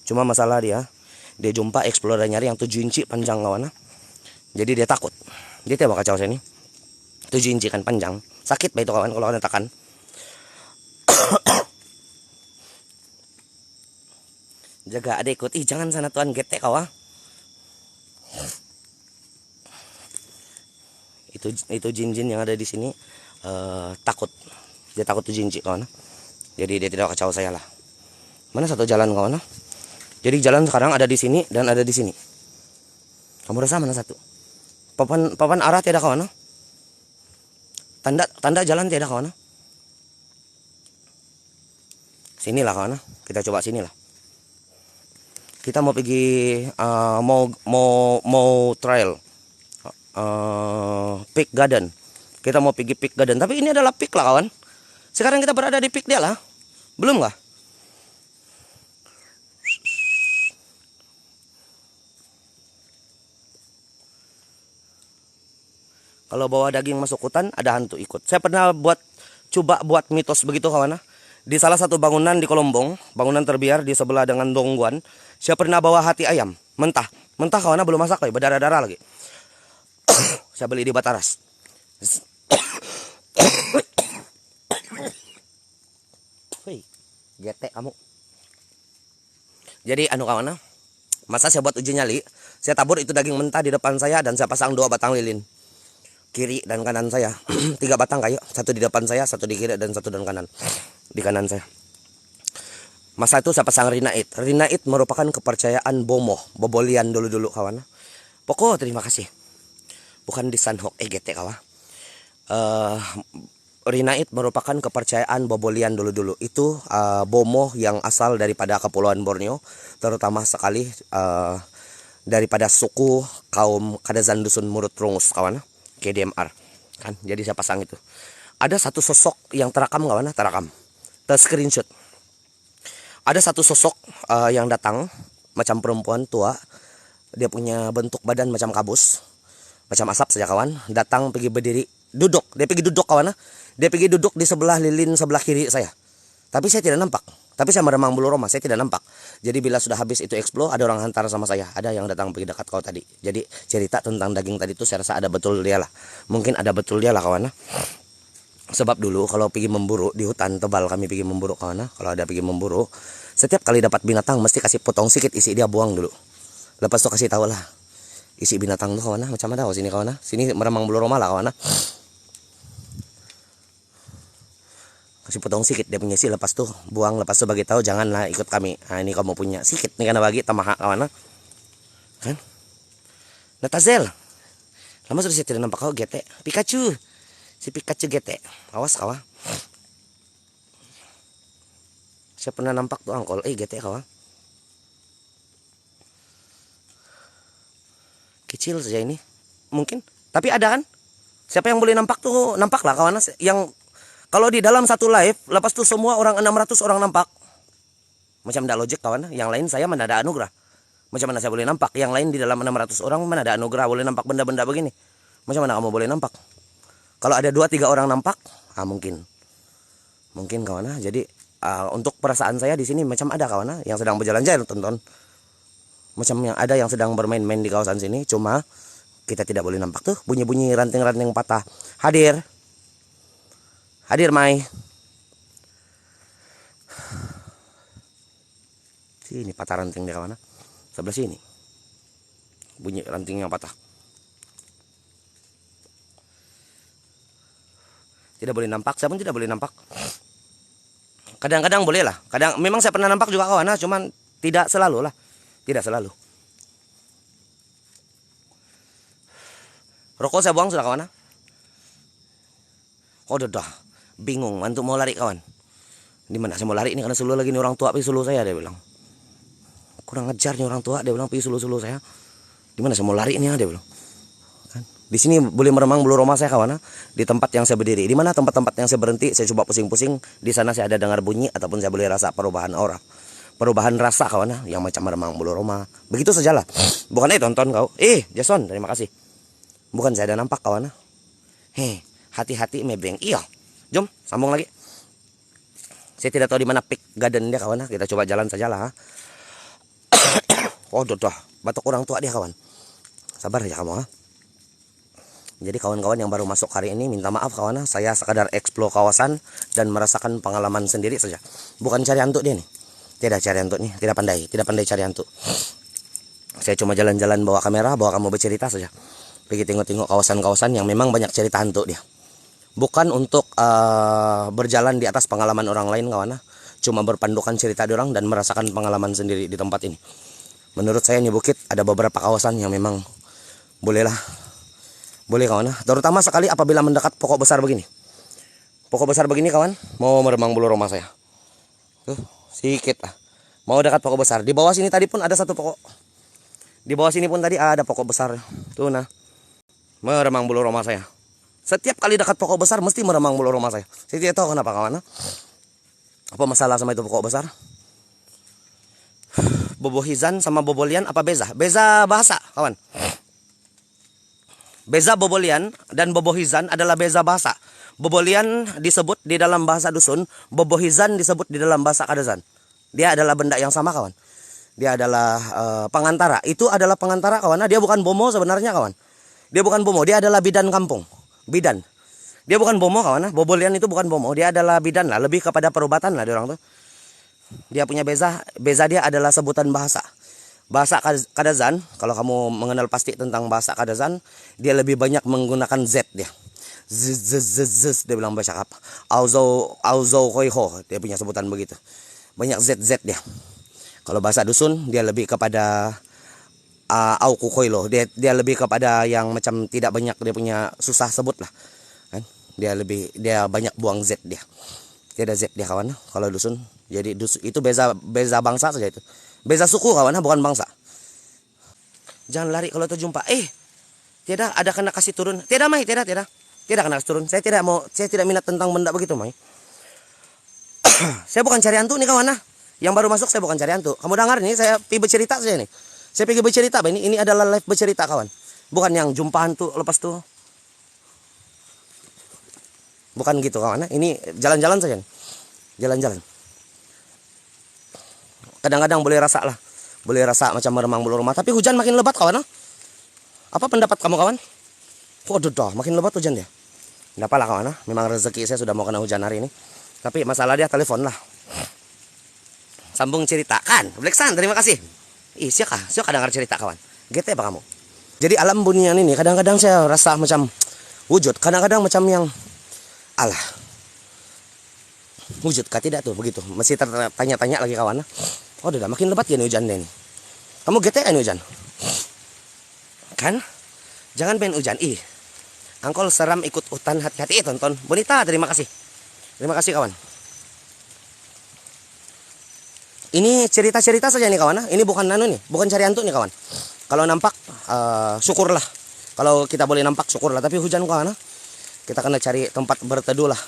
[SPEAKER 1] Cuma masalah dia jumpa explorer nyari yang 7 inci panjang kawan. Jadi dia takut. Dia tidak kacau sini. 7 inci kan panjang. Sakit itu kawan kalau kena tekan. Jaga ada ikut. Jangan sana tuan getek kawan. Itu jin-jin yang ada di sini takut. Dia takut 7 inci kawan. Jadi dia tidak kacau saya lah. Mana satu jalan kawan? Jadi jalan sekarang ada di sini dan ada di sini. Kamu rasa mana satu? Papan arah tidak kawan? Tanda jalan tidak kawan? Sinilah kawan. Kita coba sinilah. Kita mau pergi mau trail Peak Garden. Kita mau pergi Peak Garden. Tapi ini adalah peak lah kawan. Sekarang kita berada di peak dia lah. Belum kah? Kalau bawa daging masuk hutan ada hantu ikut. Saya pernah coba buat mitos begitu kawan. Di salah satu bangunan di Kolombong, bangunan terbiar di sebelah dengan Dongguan, saya pernah bawa hati ayam mentah kawan, belum masak lagi, berdarah-darah lagi. Saya beli di Bataras. Hei, getek kamu. Jadi kawan, masa saya buat uji nyali, saya tabur itu daging mentah di depan saya dan saya pasang 2 batang lilin. Kiri dan kanan saya. 3 batang kayu, 1 di depan saya, 1 di kiri dan 1 di kanan. Di kanan saya. Masa itu saya pasang rinait. Rinait merupakan kepercayaan bobolian dulu kawan. Pokok terima kasih. Bukan di Sanhok EGT kawan. Rinait merupakan kepercayaan bobolian dulu. Itu bomo yang asal daripada Kepulauan Borneo, terutama sekali daripada suku kaum Kadazan Dusun Murut Rungus kawan. KDMR kan. Jadi saya pasang itu. Ada satu sosok yang terekam kawan, screenshot. Ada satu sosok yang datang macam perempuan tua. Dia punya bentuk badan macam kabus, macam asap saja kawan. Datang pergi berdiri, duduk. Dia pergi duduk kawan. Dia pergi duduk di sebelah lilin sebelah kiri saya. Tapi saya tidak nampak. Tapi saya meremang bulu roma, saya tidak nampak. Jadi bila sudah habis itu explore, ada orang hantar sama saya. Ada yang datang pergi dekat kau tadi. Jadi cerita tentang daging tadi itu saya rasa ada betul dia lah. Mungkin ada betul dia lah kawan. Sebab dulu kalau pergi memburu di hutan tebal, kami pergi memburu kawan. Kalau ada pergi memburu, setiap kali dapat binatang mesti kasih potong sedikit isi dia buang dulu. Lepas itu kasih tahu lah isi binatang tuh kawan. Macam ada sini kawan. Sini meremang bulu roma lah kawan. Kasih potong sikit dia punya sih, lepas tuh buang, lepas tuh bagi tahu janganlah ikut kami. Nah ini kamu punya sikit nih karena bagi tamaha kawan kan. Natazel. Lama sudah saya tidak nampak kau GT. Pikachu. Si Pikachu GT. Awas kawan. Saya pernah nampak tuh angkol. GT kawan. Kecil saja ini. Mungkin. Tapi ada kan? Siapa yang boleh nampak tuh nampak lah kawan. Yang kalau di dalam satu live, lepas tuh semua orang 600 orang nampak. Macam tidak logik kawan. Yang lain saya mana ada anugerah. Macam mana saya boleh nampak? Yang lain di dalam 600 orang mana ada anugerah boleh nampak benda-benda begini. Macam mana kamu boleh nampak? Kalau ada 2-3 orang nampak, mungkin. Mungkin kawan. Jadi untuk perasaan saya di sini macam ada kawan yang sedang berjalan-jalan tonton. Macam yang ada yang sedang bermain-main di kawasan sini, cuma kita tidak boleh nampak tuh bunyi-bunyi ranting-ranting patah. Hadir. Hadir Mai. Sini patah ranting di kawan. Sebelah sini. Bunyi ranting yang patah. Tidak boleh nampak, saya pun tidak boleh nampak. Kadang-kadang boleh lah. Kadang memang saya pernah nampak juga kawan, cuman tidak selalu lah. Tidak selalu. Rokok saya buang sudah kawan. Oh dah. Bingung untuk mau lari kawan. Di mana saya mau lari ini karena suluh lagi nih orang tua pergi suluh saya dia bilang. Kurang ajar nih orang tua dia bilang pergi suluh-suluh saya. Di mana saya mau lari ini dia bilang. Kan? Di sini boleh meremang bulu roma saya kawan. Di tempat yang saya berdiri. Di mana tempat-tempat yang saya berhenti saya coba pusing-pusing. Di sana saya ada dengar bunyi ataupun saya boleh rasa perubahan aura. Perubahan rasa kawan yang macam meremang bulu roma. Begitu sajalah. Bukan tonton kau. Jason terima kasih. Bukan saya ada nampak kawan. Hati-hati mebeng. Iya. Jom sambung lagi. Saya tidak tahu di mana peak garden dia kawan. Kita coba jalan sajalah. Oh dah. Batuk orang tua dia kawan. Sabar aja kamu. Jadi kawan-kawan yang baru masuk hari ini minta maaf kawan. Saya sekadar eksplor kawasan dan merasakan pengalaman sendiri saja. Bukan cari hantu dia nih. Tidak cari hantu nih. Tidak pandai cari hantu. Saya cuma jalan-jalan bawa kamera, bawa kamu bercerita saja. Pergi tengok-tengok kawasan-kawasan yang memang banyak cerita hantu dia. Bukan untuk berjalan di atas pengalaman orang lain kawan. Cuma berpandukan cerita orang dan merasakan pengalaman sendiri di tempat ini. Menurut saya ini bukit ada beberapa kawasan yang memang boleh kawan. Terutama sekali apabila mendekat pokok besar begini. Pokok besar begini kawan, mau meremang bulu roma saya. Tuh, sedikit lah. Mau dekat pokok besar. Di bawah sini tadi pun ada satu pokok. Di bawah sini pun tadi ada pokok besar. Tuh nah. Meremang bulu roma saya. Setiap kali dekat pokok besar mesti meremang bulu roma saya. Saya tidak tahu kenapa kawan. Apa masalah sama itu pokok besar? Bobohizan sama bobolian apa beza? Beza bahasa kawan. Beza bobolian dan bobohizan adalah beza bahasa. Bobolian disebut di dalam bahasa dusun, bobohizan disebut di dalam bahasa Kadazan. Dia adalah benda yang sama kawan. Dia adalah pengantara. Itu adalah pengantara kawan. Dia bukan bomo sebenarnya kawan. Dia bukan bomo, dia adalah bidan kampung. Bidan. Dia bukan bomo kawan. Bobolian itu bukan bomo, dia adalah bidan lah, lebih kepada perobatan lah dia orang tuh. Dia punya beza dia adalah sebutan bahasa. Bahasa Kadazan, kalau kamu mengenal pasti tentang bahasa Kadazan, dia lebih banyak menggunakan Z dia. Z dia bilang bahasa apa? Auzo koiho, dia punya sebutan begitu. Banyak Z dia. Kalau bahasa dusun dia lebih kepada au kukoilo. Dia lebih kepada yang macam tidak banyak dia punya susah sebut lah. Kan? Dia banyak buang Z dia. Tidak Z dia kawan kalau dusun. Jadi itu beza bangsa saja itu. Beza suku kawan, bukan bangsa. Jangan lari kalau terjumpa. Tidak ada kena kasih turun. Tidak Mai, tidak. Tidak kena kasih turun. Saya tidak minat tentang benda begitu Mai. Saya bukan cari hantu nih kawan. Yang baru masuk saya bukan cari hantu. Kamu dengar nih, saya pergi bercerita saja nih. Saya pergi bercerita, ini adalah live bercerita kawan. Bukan yang jumpa hantu lepas tuh. Bukan gitu kawan. Ini jalan-jalan saja nih. Jalan-jalan. Kadang-kadang boleh rasa lah. Boleh rasa macam meremang bulu rumah. Tapi hujan makin lebat kawan. Apa pendapat kamu kawan? Waduh, makin lebat hujan dia. Tidak apalah kawan. Memang rezeki saya sudah mau kena hujan hari ini. Tapi masalah dia telepon lah. Sambung cerita kan. Blacksan terima kasih. Siapa dengar cerita kawan. GT apa kamu? Jadi alam bunian ini kadang-kadang saya rasa macam wujud. Kadang-kadang macam yang alah. Wujud kah tidak tuh begitu? Masih tertanya-tanya lagi kawan. Oh, udah makin lebat gini hujan deh nih. Kamu gete kan hujan? Kan? Jangan main hujan. Ih. Angkol seram ikut hutan, hati-hati tonton. Bonita, terima kasih. Terima kasih kawan. Ini cerita-cerita saja nih kawan. Ini bukan nih, bukan cari hantu nih kawan. Kalau nampak syukurlah. Kalau kita boleh nampak syukurlah. Tapi hujan kawan, kita kena cari tempat berteduh lah.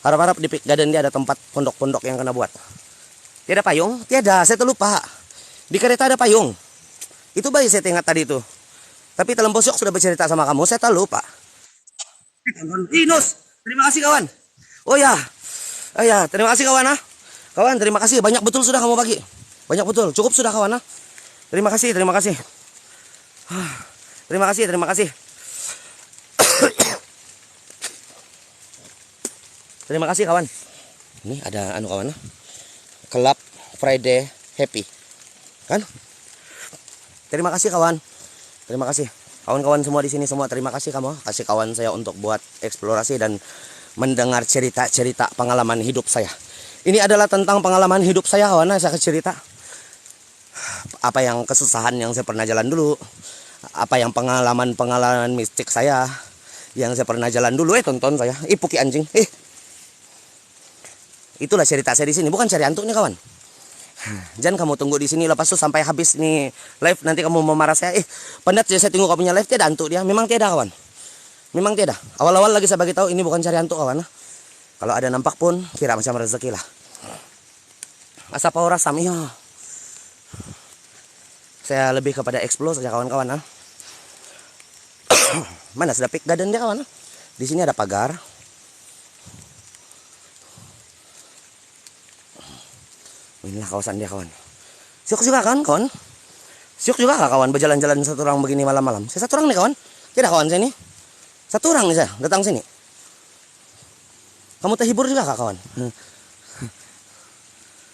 [SPEAKER 1] Harap-harap di Peak Garden dia ada tempat pondok-pondok yang kena buat. Tiada payung? Tiada, saya terlupa. Di kereta ada payung. Itu bayi saya ingat tadi itu. Tapi Telembosok sudah bercerita sama kamu, saya terlupa. Inus, terima kasih kawan. Oh ya, terima kasih kawan. Kawan, terima kasih. Banyak betul sudah kamu bagi. Banyak betul, cukup sudah kawan. Terima kasih, terima kasih. Terima kasih, terima kasih. Terima kasih kawan. Ini ada kawan. Club Friday Happy. Kan? Terima kasih kawan. Terima kasih. Kawan-kawan semua di sini semua terima kasih kamu kasih kawan saya untuk buat eksplorasi dan mendengar cerita-cerita pengalaman hidup saya. Ini adalah tentang pengalaman hidup saya kawan, saya cerita apa yang kesusahan yang saya pernah jalan dulu, apa yang pengalaman mistik saya yang saya pernah jalan dulu. Tonton saya, puki anjing. Itulah cerita saya di sini, bukan cari hantu nih kawan. Jangan kamu tunggu di sini lepas itu sampai habis nih live, nanti kamu mau marah saya. Pendat saya tunggu kamu punya live, tiada hantu dia. Memang tiada kawan. Memang tiada. Awal-awal lagi saya bagi tahu ini bukan cari hantu kawan. Kalau ada nampak pun kira macam rezeki lah. Asa power rasam iya. Saya lebih kepada explore saja kawan-kawan. Mana sudah Peak Garden dia kawan. Di sini ada pagar. Inilah kawasan dia kawan. Syuk juga kan kawan? Syuk juga kah kawan berjalan-jalan satu orang begini malam-malam? Saya satu orang nih kawan. Tidak kawan saya nih. Satu orang nih saya datang sini. Kamu terhibur juga kah kawan?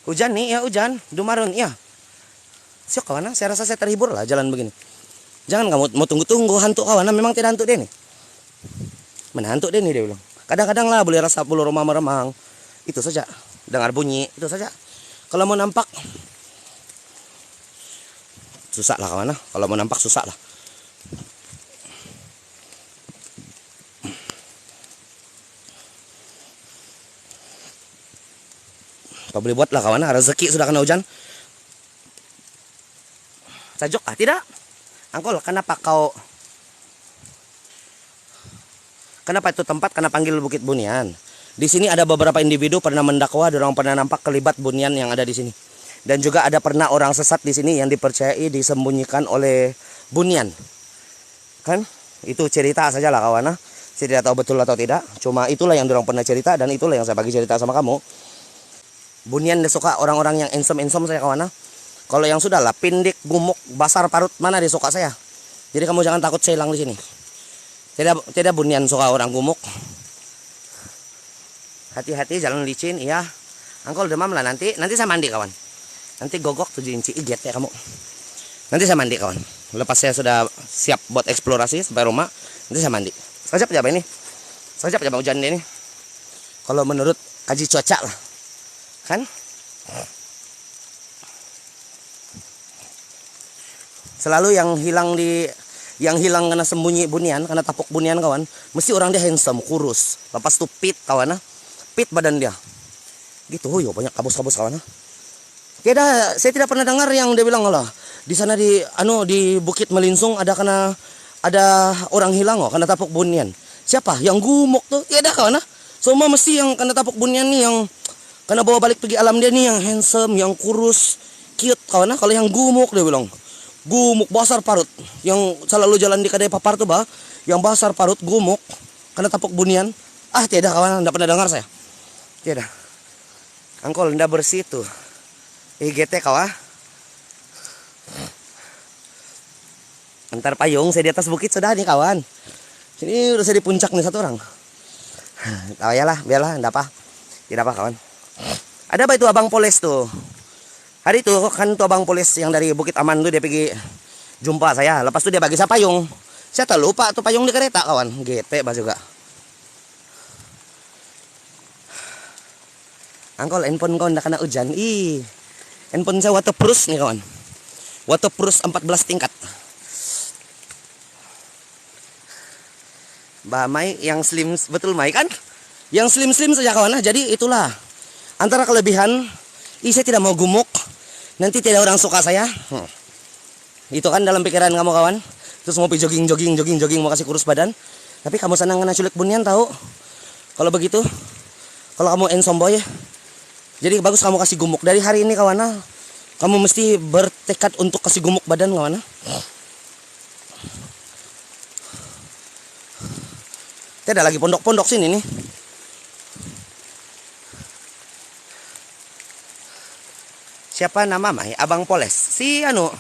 [SPEAKER 1] Hujan nih ya, hujan. Dumarun ya. Syuk kawan, saya rasa saya terhibur lah jalan begini. Jangan kamu mau tunggu-tunggu hantu kawan. Memang tidak hantu dia nih. Mana hantu dia nih dia bilang. Kadang-kadang lah boleh rasa bulu rumah meremang. Itu saja. Dengar bunyi itu saja. Kalau mau nampak susah lah kawan. Kalau mau nampak susah lah. Apa boleh buat lah kawan. Rezeki sudah kena hujan. Sajok tidak? Angkol, kenapa itu tempat kena panggil Bukit Bunian? Di sini ada beberapa individu pernah mendakwa, orang pernah nampak kelibat bunian yang ada di sini. Dan juga ada pernah orang sesat di sini yang dipercayai disembunyikan oleh bunian. Kan? Itu cerita saja lah kawan. Saya tidak tahu betul atau tidak. Cuma itulah yang orang pernah cerita dan itulah yang saya bagi cerita sama kamu. Bunian dia suka orang-orang yang ensom-ensom saya kawan. Kalau yang sudah lah pindik, gumuk, basar, parut mana dia suka saya. Jadi kamu jangan takut saya hilang di sini. Tidak bunian suka orang gumuk. Hati-hati jalan licin, iya. Angkol demam lah nanti saya mandi kawan. Nanti gogok 7 inci iget ya kamu. Nanti saya mandi kawan. Lepas saya sudah siap buat eksplorasi sampai rumah, nanti saya mandi. Sekejap aja ini. Sekejap aja hujan ini. Kalau menurut kaji cuaca lah. Kan? Selalu yang hilang karena sembunyi bunian, karena tapuk bunian kawan, mesti orang dia handsome, kurus. Lepas tuh fit kawan. Fit badan dia. Gitu, yo banyak kabus-kabus kawan. Saya tidak pernah dengar yang dia bilang lah di sana di Bukit Melinsung ada orang hilang karena tapuk bunian. Siapa? Yang gumuk tuh. Tidak kawan. Semua mesti yang kena tapuk bunian nih yang kena bawa balik pergi alam dia nih yang handsome, yang kurus, cute kawan. Kalau yang gumuk dia bilang gumuk basar parut, yang selalu jalan di kedai papar tuh yang basar parut gumuk kena tapuk bunian. Tidak kawan, tidak pernah dengar saya. Tidak. Angkol ndak bersih tuh. IGT kawan. Antar payung saya di atas bukit sudah nih kawan. Sini udah saya di puncak nih satu orang. Tahu ya lah, biarlah ndak apa. Tidak apa kawan. Ada apa itu Abang Polis tuh? Hari itu kan tuh Abang Polis yang dari Bukit Aman tuh dia pergi jumpa saya. Lepas itu dia bagi saya payung. Saya tak lupa tuh payung di kereta kawan. GT bah juga. Angkol, handphone kau ndak kena hujan. Handphone saya waterproof nih kawan. Waterproof 14 tingkat. Mbak Mai yang slim, betul Mai kan? Yang slim-slim saja kawan. Jadi itulah antara kelebihan. Saya tidak mau gemuk. Nanti tidak orang suka saya. Itu kan dalam pikiran kamu kawan. Terus mau jogging mau kasih kurus badan. Tapi kamu senang kena culik bunian tahu. Kalau begitu, kalau kamu ensomboy, jadi bagus kamu kasih gemuk. Dari hari ini kawan, kamu mesti bertekad untuk kasih gemuk badan kawan. Tidak lagi pondok-pondok sini nih. Siapa nama Mai? Abang Poles. Si Antu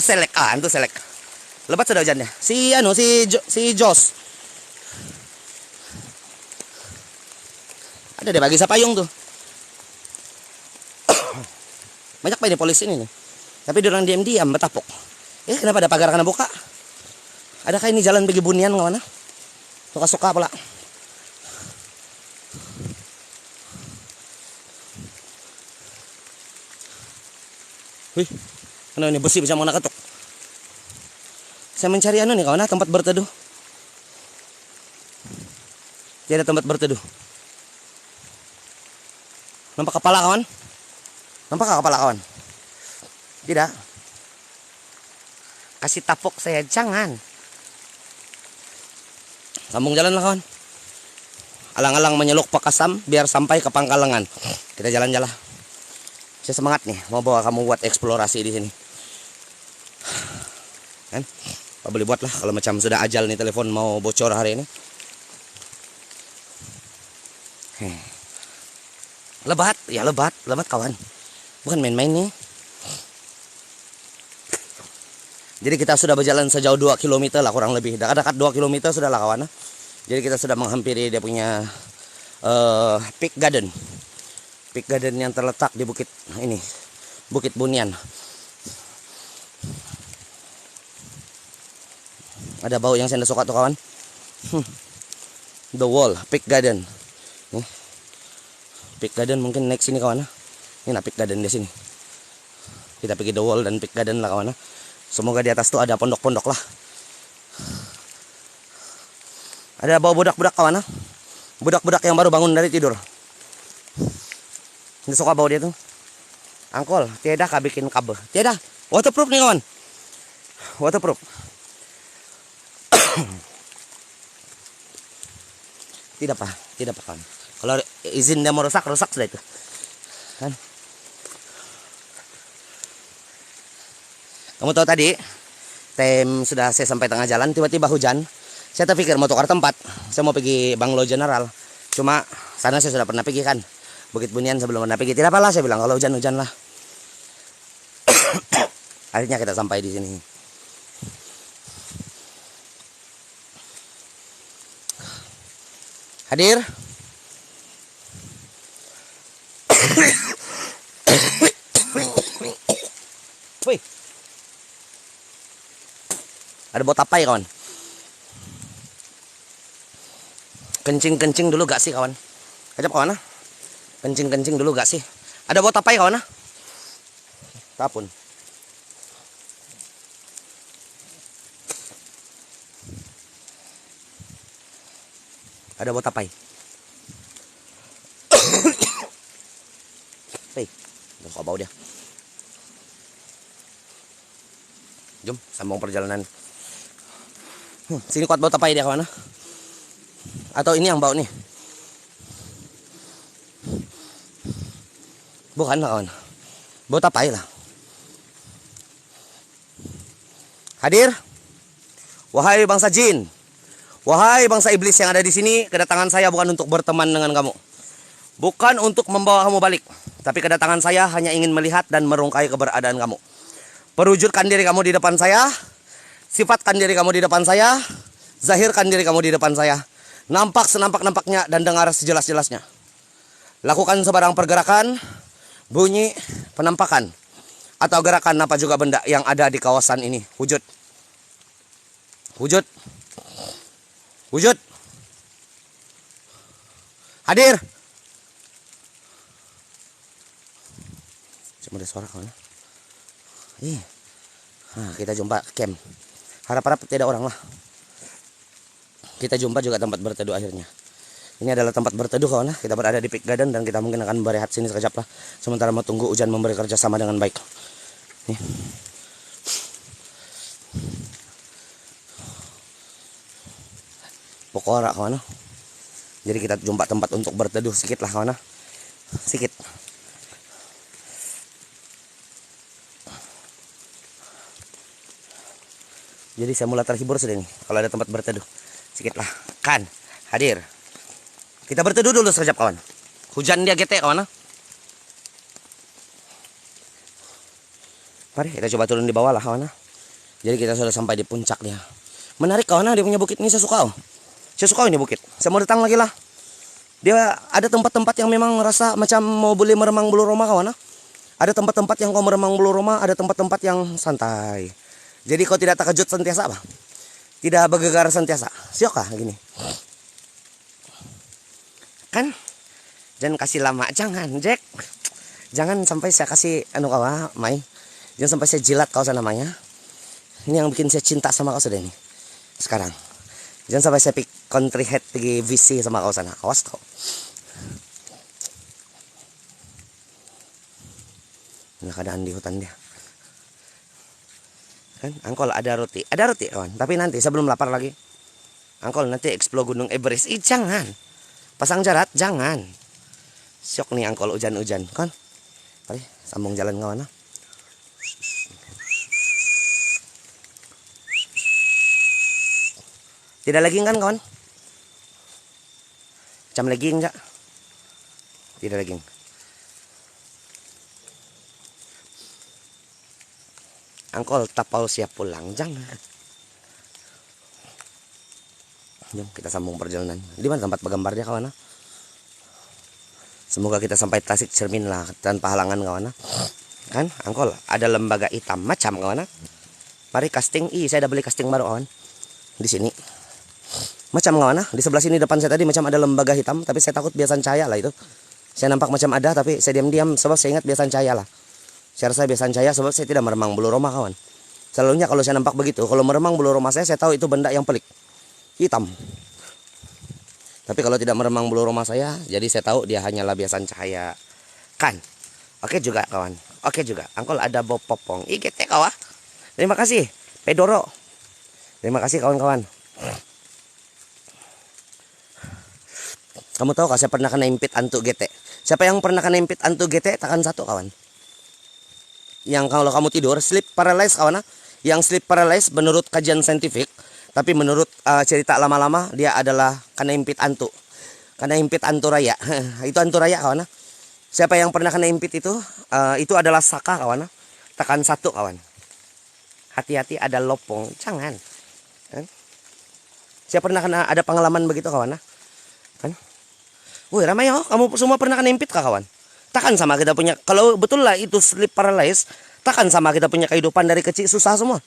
[SPEAKER 1] Selek. Antu Selek. Lebat sudah hujannya. Si Jos. Ada deh bagi payung tuh. Banyak pak ini polisi ini nih. Tapi dia orang diam-diam betapok. Kenapa ada pagar kena buka? Adakah ini jalan pergi bunian kemana? Suka-suka pula. Wih, kenapa ini besi bisa mau ketuk? Saya mencari nih kawan, tempat berteduh. Tidak ada tempat berteduh. Nampak kepala kawan? Nampak kepala kawan? Tidak. Kasih tapok saya, jangan. Sambung jalan lah kawan. Alang-alang menyeluk Pakasam biar sampai ke Pangkalengan. Kita jalan-jalan. Saya semangat nih mau bawa kamu buat eksplorasi di sini. Kan? Apa boleh buat lah kalau macam sudah ajal nih telepon mau bocor hari ini. Lebat, ya lebat kawan. Bukan main-main nih. Jadi kita sudah berjalan sejauh 2 km lah kurang lebih. Dekat-dekat 2 km sudah lah kawan. Jadi kita sudah menghampiri dia punya Peak Garden. Peak Garden yang terletak di Bukit Bunian. Ada bau yang saya suka tuh kawan. The Wall, Peak Garden. Peak Garden mungkin naik sini kawan. Ini Peak Garden di sini. Kita pergi The Wall dan Peak Garden lah kawan. Semoga di atas tuh ada pondok-pondok lah. Ada bau budak-budak kawan. Budak-budak yang baru bangun dari tidur. Nggak suka bau dia tuh. Angkol, tiada kah bikin kabel? Tiada. Waterproof nih kawan. Waterproof. Tidak pak kawan. Kalau izin dia mau rusak sudah itu. Kan? Kamu tahu tadi, sudah saya sampai tengah jalan, tiba-tiba hujan. Saya terpikir mau tukar tempat. Saya mau pergi Banglo General. Cuma sana saya sudah pernah pergi kan. Bukit Bunian sebelum pernah pergi. Tidak apalah saya bilang kalau hujan-hujan lah. Akhirnya kita sampai di sini. Hadir. Wih. Ada bau tapai kawan. Kencing dulu gak sih kawan? Kacap kawan. Kencing dulu gak sih? Ada bau tapai kawan. Tapun. Ada bau tapai. Hei, kok bau dia. Jom, sambung perjalanan. Sini kuat bau tapai dia kawan. Atau ini yang bau nih? Bukan lah kawan. Bau tapai lah. Hadir. Wahai bangsa jin. Wahai bangsa iblis yang ada di sini, kedatangan saya bukan untuk berteman dengan kamu. Bukan untuk membawa kamu balik. Tapi kedatangan saya hanya ingin melihat dan merungkai keberadaan kamu. Perwujudkan diri kamu di depan saya. Sifatkan diri kamu di depan saya. Zahirkan diri kamu di depan saya. Nampak senampak-nampaknya dan dengar sejelas-jelasnya. Lakukan sebarang pergerakan, bunyi, penampakan, atau gerakan apa juga benda yang ada di kawasan ini. Wujud. Wujud. Wujud. Hadir. Cuma ada suara kawan. Nah, kita jumpa camp. Harap-harap tidak orang lah. Kita jumpa juga tempat berteduh akhirnya. Ini adalah tempat berteduh kawan. Kita berada di Peak Garden dan kita mungkin akan berehat sini sekejap lah. Sementara mau tunggu hujan memberi kerjasama dengan baik. Nih. Pokora kawan. Jadi kita jumpa tempat untuk berteduh sedikit lah kawan. Sedikit. Jadi saya mulai terhibur sudah nih kalau ada tempat berteduh. Sedikit lah. Kan hadir. Kita berteduh dulu sekejap kawan. Hujan dia getek kawan. Mari kita coba turun di bawah lah kawan. Jadi kita sudah sampai di puncak dia. Menarik kawan, dia punya bukit ini saya suka. Saya suka ini bukit. Saya mau datang lagi lah. Dia ada tempat-tempat yang memang rasa macam mau boleh meremang bulu roma kawan. Ada tempat-tempat yang kau meremang bulu roma, ada tempat-tempat yang santai. Jadi kau tidak terkejut sentiasa apa? Tidak bergegar sentiasa. Siok kah gini? Kan? Jangan kasih lama, jangan Jack. Jangan sampai saya kasih anu kau Mai. Jangan sampai saya jilat kau sana namanya. Ini yang bikin saya cinta sama kau sudah ini. Sekarang. Jangan sampai saya country head pergi VC sama kau sana. Awas kau. Ini keadaan di hutan dia. Kan angkol ada roti kawan. Tapi nanti sebelum lapar lagi. Angkol nanti explore Gunung Everest. Jangan. Pasang jarak, jangan. Syok nih angkol hujan-hujan, kan? Mari sambung jalan kawan. Tidak lagi kan kawan? Macam lagi enggak? Tidak lagi. Angkol tapau siap pulang, jangan. Jom kita sambung perjalanan. Di mana tempat bergambar dia kawan? Semoga kita sampai Tasik Cermin lah tanpa halangan kawan. Kan angkol ada lembaga hitam macam kawan. Mari casting. Saya udah beli casting baru kawan. Di sini. Macam kawan. Di sebelah sini depan saya tadi macam ada lembaga hitam, tapi saya takut biasan cahaya lah itu. Saya nampak macam ada tapi saya diam-diam sebab saya ingat biasan cahaya lah. Saya rasa biasan cahaya sebab saya tidak meremang bulu roma kawan. Selalunya kalau saya nampak begitu, kalau meremang bulu roma saya tahu itu benda yang pelik. Hitam. Tapi kalau tidak meremang bulu roma saya, jadi saya tahu dia hanyalah biasan cahaya. Kan? Oke juga kawan. Oke juga. Angkol ada bau popong. Gete kawan. Terima kasih. Pedoro. Terima kasih kawan-kawan. Kamu tahu kah saya pernah kena impit antuk gete? Siapa yang pernah kena impit antuk gete? Tekan satu kawan. Yang kalau kamu tidur sleep paralysis kawan. Yang sleep paralysis menurut kajian saintifik. Tapi menurut cerita lama-lama dia adalah kena impit antuk. Kena impit antu raya. Itu antu raya kawan. Siapa yang pernah kena impit itu adalah saka kawan. Tekan satu kawan. Hati-hati ada lopong. Jangan. Kan? Saya pernah kena ada pengalaman begitu kawan. Kan? Woi ramai ya. Kamu semua pernah kena impit kah kawan? Takkan sama kita punya. Kalau betul lah itu sleep paralysis. Takkan sama kita punya kehidupan dari kecil susah semua.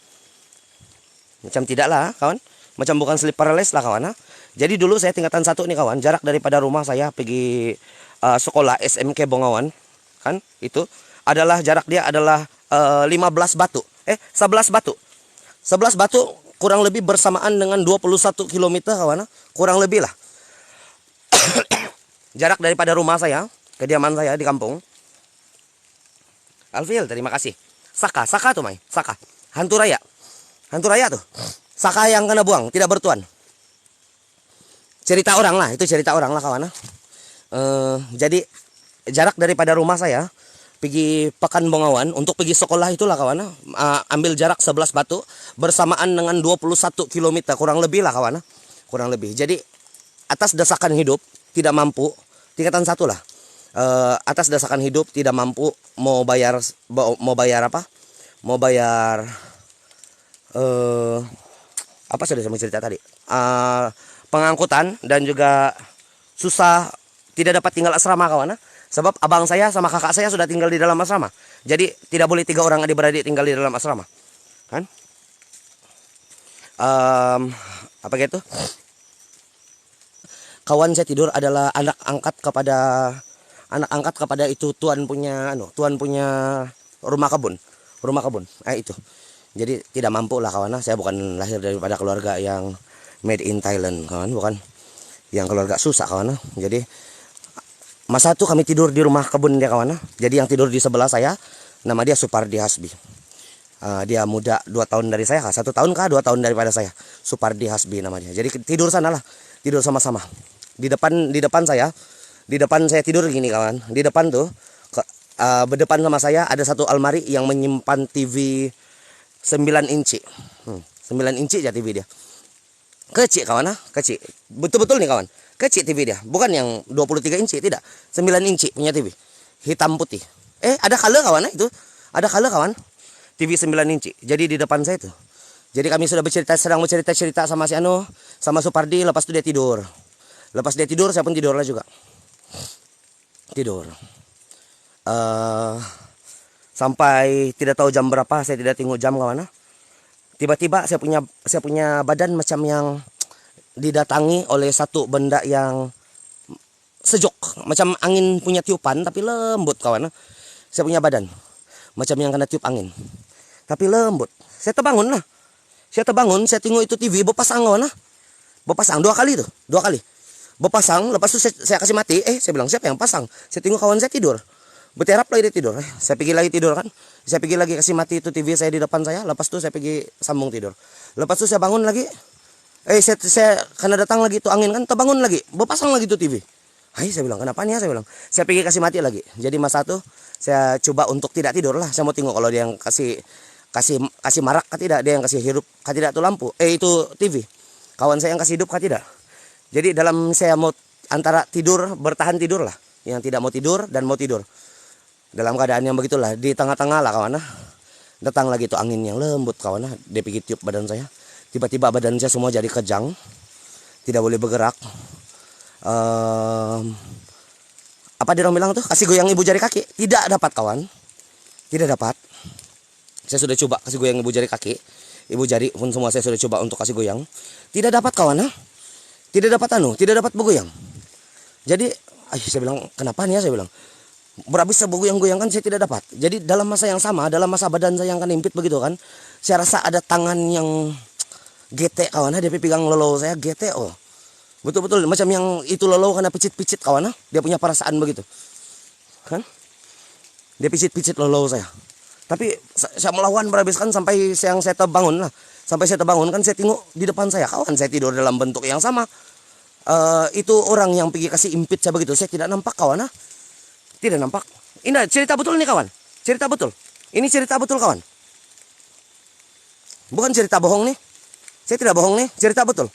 [SPEAKER 1] Macam tidak lah kawan. Macam bukan sleep paralysis lah kawan. Jadi dulu saya tingkatan 1 nih kawan. Jarak daripada rumah saya pergi sekolah SMK Bongawan. Kan itu adalah jarak dia adalah 11 batu. 11 batu. 11 batu kurang lebih bersamaan dengan 21 km kawan. Kurang lebih lah. Jarak daripada rumah saya. Kediaman saya di kampung. Alfil terima kasih. Saka tuh Mai. Saka. Hantu raya. Hantu raya tuh. Saka yang kena buang, tidak bertuan. Cerita orang lah, itu cerita orang lah kawan. Jadi jarak daripada rumah saya pergi Pekan Bongawan untuk pergi sekolah itulah kawan. Ambil jarak 11 batu bersamaan dengan 21 km kurang lebih lah kawan. Kurang lebih. Jadi atas desakan hidup tidak mampu, tingkatan 1 lah. Atas desakan hidup tidak mampu mau bayar apa? Mau bayar apa sudah saya mau cerita tadi, pengangkutan dan juga susah tidak dapat tinggal asrama kawan. Sebab abang saya sama kakak saya sudah tinggal di dalam asrama. Jadi tidak boleh 3 orang adik-beradik tinggal di dalam asrama. Kan? Apa gitu? Kawan saya tidur adalah anak angkat kepada anak angkat kepada itu tuan punya rumah kebun. Itu. Jadi tidak mampu lah kawan. Saya bukan lahir daripada keluarga yang made in Thailand kawan, bukan. Yang keluarga susah kawan. Jadi masa itu kami tidur di rumah kebun dia kawan. Jadi yang tidur di sebelah saya nama dia Supardi Hasbi. Dia muda 2 tahun dari saya, 1 tahun kah 2 tahun daripada saya. Supardi Hasbi namanya. Jadi tidur sana lah, tidur sama-sama. Di depan saya tidur gini kawan. Di depan tuh berdepan sama saya ada satu almari yang menyimpan TV 9 inci. 9 inci aja TV dia. Kecil kawan, kecil. Betul-betul nih kawan. Kecil TV dia, bukan yang 23 inci, tidak. 9 inci punya TV. Hitam putih. Ada color kawan itu. Ada color kawan. TV 9 inci. Jadi di depan saya tuh. Jadi kami sudah sedang bercerita sama si sama Supardi, lepas itu dia tidur. Lepas dia tidur, saya pun tidur lah juga. Tidur. Sampai tidak tahu jam berapa, saya tidak tengok jam kawan. Tiba-tiba saya punya badan macam yang didatangi oleh satu benda yang sejuk, macam angin punya tiupan tapi lembut kawan. Saya punya badan macam yang kena tiup angin tapi lembut. Saya terbangun lah. Saya tengok itu TV berpasang kawan. Berpasang 2 kali tuh, 2 kali. Berpasang, lepas itu saya kasih mati. Saya bilang siapa yang pasang? Saya tengok kawan saya tidur. Berterap lagi dia tidur. Saya pergi lagi tidur kan. Saya pergi lagi kasih mati itu TV saya di depan saya. Lepas itu saya pergi sambung tidur. Lepas itu saya bangun lagi. Saya karena datang lagi itu angin kan, terbangun lagi. Berpasang lagi itu TV. Saya bilang kenapa nih ya, saya bilang. Saya pergi kasih mati lagi. Jadi masa itu saya coba untuk tidak tidur lah. Saya mau tengok kalau dia yang kasih marak kah tidak, dia yang kasih hidup kah tidak tuh lampu. Itu TV. Kawan saya yang kasih hidup kah tidak. Jadi dalam saya mau antara tidur, bertahan tidur lah. Yang tidak mau tidur dan mau tidur. Dalam keadaan yang begitulah, di tengah-tengah lah kawan. Datang lagi tuh angin yang lembut kawan. Dia pergi tiup badan saya. Tiba-tiba badan saya semua jadi kejang. Tidak boleh bergerak. Apa dia orang bilang tuh, kasih goyang ibu jari kaki. Tidak dapat kawan. Tidak dapat. Saya sudah coba kasih goyang ibu jari kaki. Ibu jari pun semua saya sudah coba untuk kasih goyang. Tidak dapat kawan. Tidak dapat bergoyang. Jadi saya bilang kenapa nih ya, saya bilang. Berhabis saya bergoyang-goyang kan saya tidak dapat. Jadi dalam masa yang sama, dalam masa badan saya yang kenimpit begitu kan, saya rasa ada tangan yang gete kawan. Dia pegang lolo saya gete. Betul-betul macam yang itu lolo karena picit-picit kawan. Dia punya perasaan begitu. Kan? Dia picit-picit lolo saya. Tapi saya melawan berhabis kan sampai saya terbangun lah. Sampai saya terbangun kan saya tengok di depan saya kawan saya tidur dalam bentuk yang sama. Itu orang yang pergi kasih impit saya begitu. Saya tidak nampak kawan. Tidak nampak. Ini cerita betul nih kawan. Cerita betul. Ini cerita betul kawan. Bukan cerita bohong nih. Saya tidak bohong nih. Cerita betul.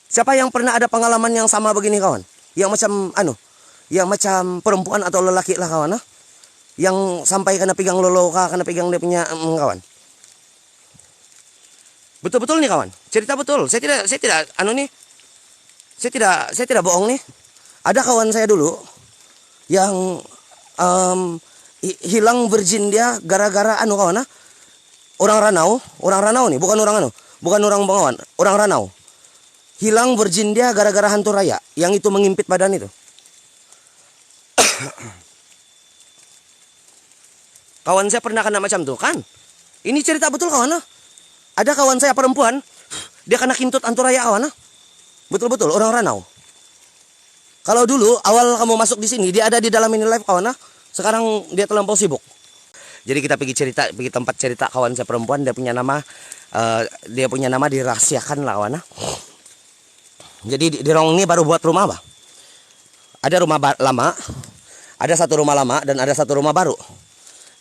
[SPEAKER 1] Siapa yang pernah ada pengalaman yang sama begini kawan? Yang macam yang macam perempuan atau lelaki lah kawan. Yang sampai kena pegang lolo kah, kena pegang dia punya kawan. Betul-betul nih kawan. Cerita betul. Saya tidak nih. Saya tidak bohong nih. Ada kawan saya dulu yang hilang virgin dia gara-gara kawan. Orang Ranau nih, bukan orang bukan orang Bengawan, orang Ranau. Hilang virgin dia gara-gara hantu raya yang itu mengimpit badan itu. Kawan saya pernah kena macam tuh kan? Ini cerita betul kawan. Ada kawan saya perempuan, dia kena kintut hantu raya kawan. Betul-betul orang Ranau. Kalau dulu awal kamu masuk di sini dia ada di dalam ini live kawan. Sekarang dia terlampau sibuk. Jadi kita pergi tempat cerita kawan saya perempuan, dia punya nama dirahasiakan lah kawan. Jadi di rong ini baru buat rumah bah. Ada rumah lama, ada satu rumah lama dan ada satu rumah baru.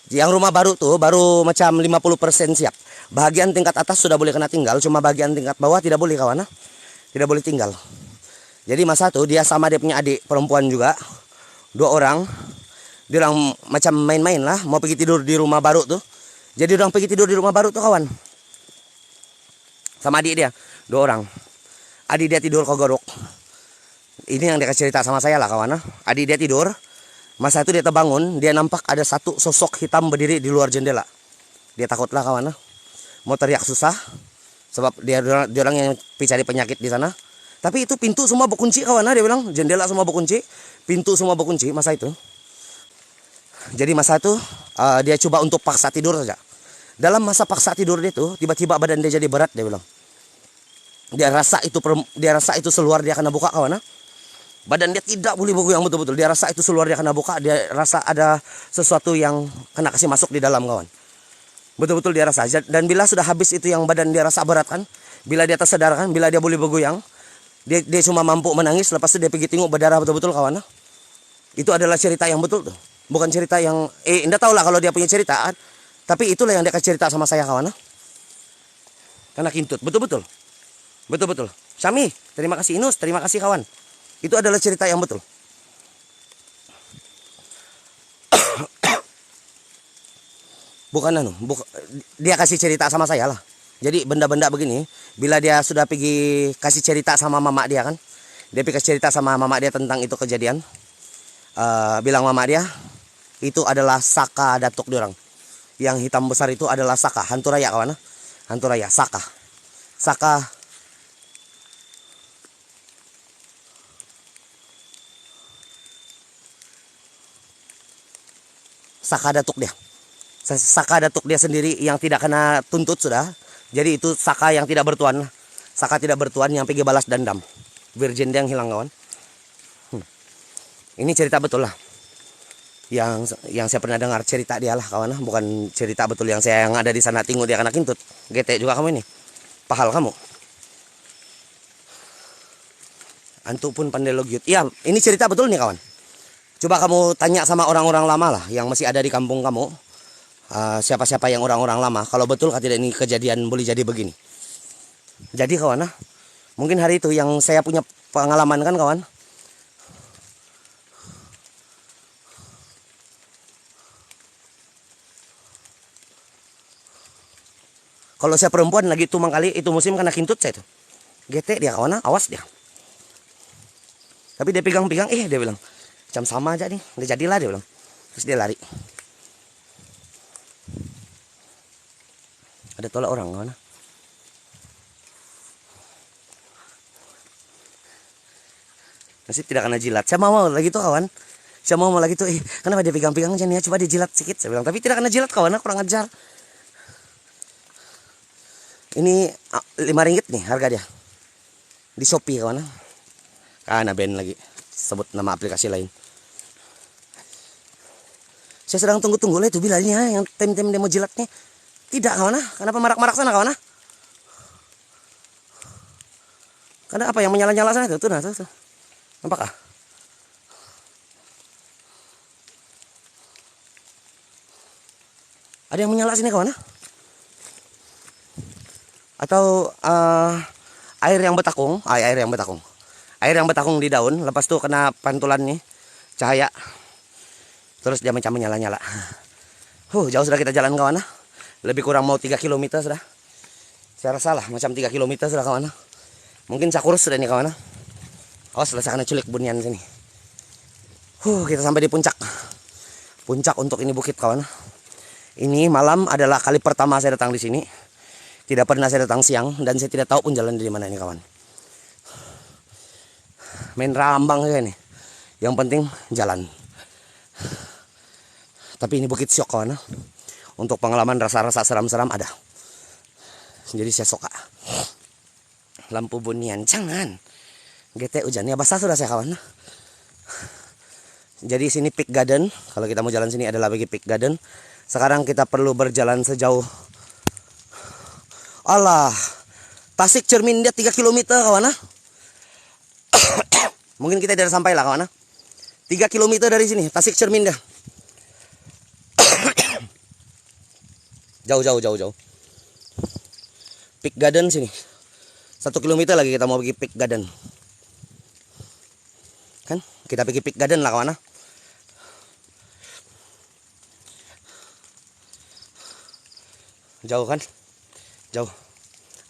[SPEAKER 1] Yang rumah baru tuh baru macam 50% siap. Bagian tingkat atas sudah boleh kena tinggal, cuma bagian tingkat bawah tidak boleh kawan. Tidak boleh tinggal. Jadi masa tuh dia sama dia punya adik perempuan juga, 2 orang. Dia orang macam main-main lah, mau pergi tidur di rumah baru tuh. Jadi orang pergi tidur di rumah baru tuh kawan. Sama adik dia, 2 orang. Adik dia tidur kogorok. Ini yang dia cerita sama saya lah kawan. Adik dia tidur. Masa itu dia terbangun, dia nampak ada satu sosok hitam berdiri di luar jendela. Dia takut lah kawan. Mau teriak susah. Sebab dia orang yang cari penyakit di sana. Tapi itu pintu semua berkunci kawan. Dia bilang jendela semua berkunci. Pintu semua berkunci masa itu. Jadi masa itu dia coba untuk paksa tidur saja. Dalam masa paksa tidur dia tuh, tiba-tiba badan dia jadi berat, dia bilang. Dia rasa itu seluar dia kena buka, kawan. Badan dia tidak boleh bergoyang betul-betul. Dia rasa itu seluar dia kena buka, dia rasa ada sesuatu yang kena kasih masuk di dalam, kawan. Betul-betul dia rasa. Dan bila sudah habis itu yang badan dia rasa berat kan, bila dia tersadar kan, bila dia boleh bergoyang, dia cuma mampu menangis. Lepas itu dia pergi tengok berdarah betul-betul, kawan. Itu adalah cerita yang betul tuh. Bukan cerita yang Anda tahu lah kalau dia punya cerita. Tapi itulah yang dia kasih cerita sama saya, kawan. Karena kintut, betul-betul. Betul-betul. Syami, terima kasih. Inus, terima kasih, kawan. Itu adalah cerita yang betul. Dia kasih cerita sama saya lah. Jadi benda-benda begini, bila dia sudah pergi kasih cerita sama mama dia kan, dia pergi kasih cerita sama mama dia tentang itu kejadian. Bilang mama dia, itu adalah saka datuk diorang. Yang hitam besar itu adalah saka, hantu raya, kawan. Hantu raya, saka. Saka datuk dia. Saka datuk dia sendiri yang tidak kena tuntut sudah. Jadi itu saka yang tidak bertuan. Saka tidak bertuan yang pergi balas dendam. Virgin dia yang hilang, kawan. Ini cerita betul lah. Yang saya pernah dengar cerita dia lah, kawan. Bukan cerita betul yang saya yang ada di sana tengok dia kena kintut. Gete juga kamu ini. Pahal kamu. Antuk pun pandai logyut. Iya, ini cerita betul nih, kawan. Coba kamu tanya sama orang-orang lama lah yang masih ada di kampung kamu. Siapa-siapa yang orang-orang lama. Kalau betul tidak ini kejadian boleh jadi begini. Jadi, kawan, mungkin hari itu yang saya punya pengalaman kan, kawan. Kalau saya perempuan lagi tumang kali itu musim kena kintut saya tuh. Gete dia, kawan, awas dia. Tapi dia pegang-pegang, dia bilang, macam sama aja nih, nggak jadilah, dia bilang. Terus dia lari. Ada tolak orang, kawan. Nasib tidak kena jilat. Saya mau lagi tuh, kawan. Saya mau lagi tuh, kenapa dia pegang-pegang aja nih, coba dia jilat sedikit. Saya bilang, tapi tidak kena jilat, kawan, kurang ajar. Ini 5 ringgit nih harga dia. Di Shopee, kawan. Karena band lagi. Sebut nama aplikasi lain. Saya sedang tunggu-tunggu lah itu bilanya yang tem-tem dia mau jilatnya. Tidak, kawan. Kenapa marak-marak sana, kawan? Karena apa yang menyala-nyala sana itu? Tuh. Nampak ah? Ada yang menyala sini, kawan? Atau air yang betakung, air yang betakung di daun, lepas tuh kena pantulan nih cahaya, terus dia macam menyala-nyala. Jauh sudah kita jalan, kawan. Lebih kurang mau 3 km sudah. Saya rasa lah macam 3 km sudah, kawan. Mungkin saya kurus sudah nih, kawan. Selesai kena culik bunian sini. Kita sampai di puncak. Puncak untuk ini bukit, kawan. Ini malam adalah kali pertama saya datang di sini. Tidak pernah saya datang siang dan saya tidak tahu pun jalan dari mana ini, kawan. Main rambang saja nih. Yang penting jalan. Tapi ini bukit syok, kawan. Untuk pengalaman rasa-rasa seram-seram ada. Jadi saya suka. Lampu bunian, jangan. GT hujannya basah sudah saya, kawan. Jadi sini Peak Garden. Kalau kita mau jalan sini adalah bagi Peak Garden. Sekarang kita perlu berjalan sejauh Tasik Cermin dia 3 km, kawan. Mungkin kita tidak sampai lah, kawan. 3 km dari sini, Tasik Cermin dia. Jauh. Peak Garden sini. 1 km lagi kita mau pergi Peak Garden. Kan? Kita pergi Peak Garden lah, kawan. Jauh kan? Jauh.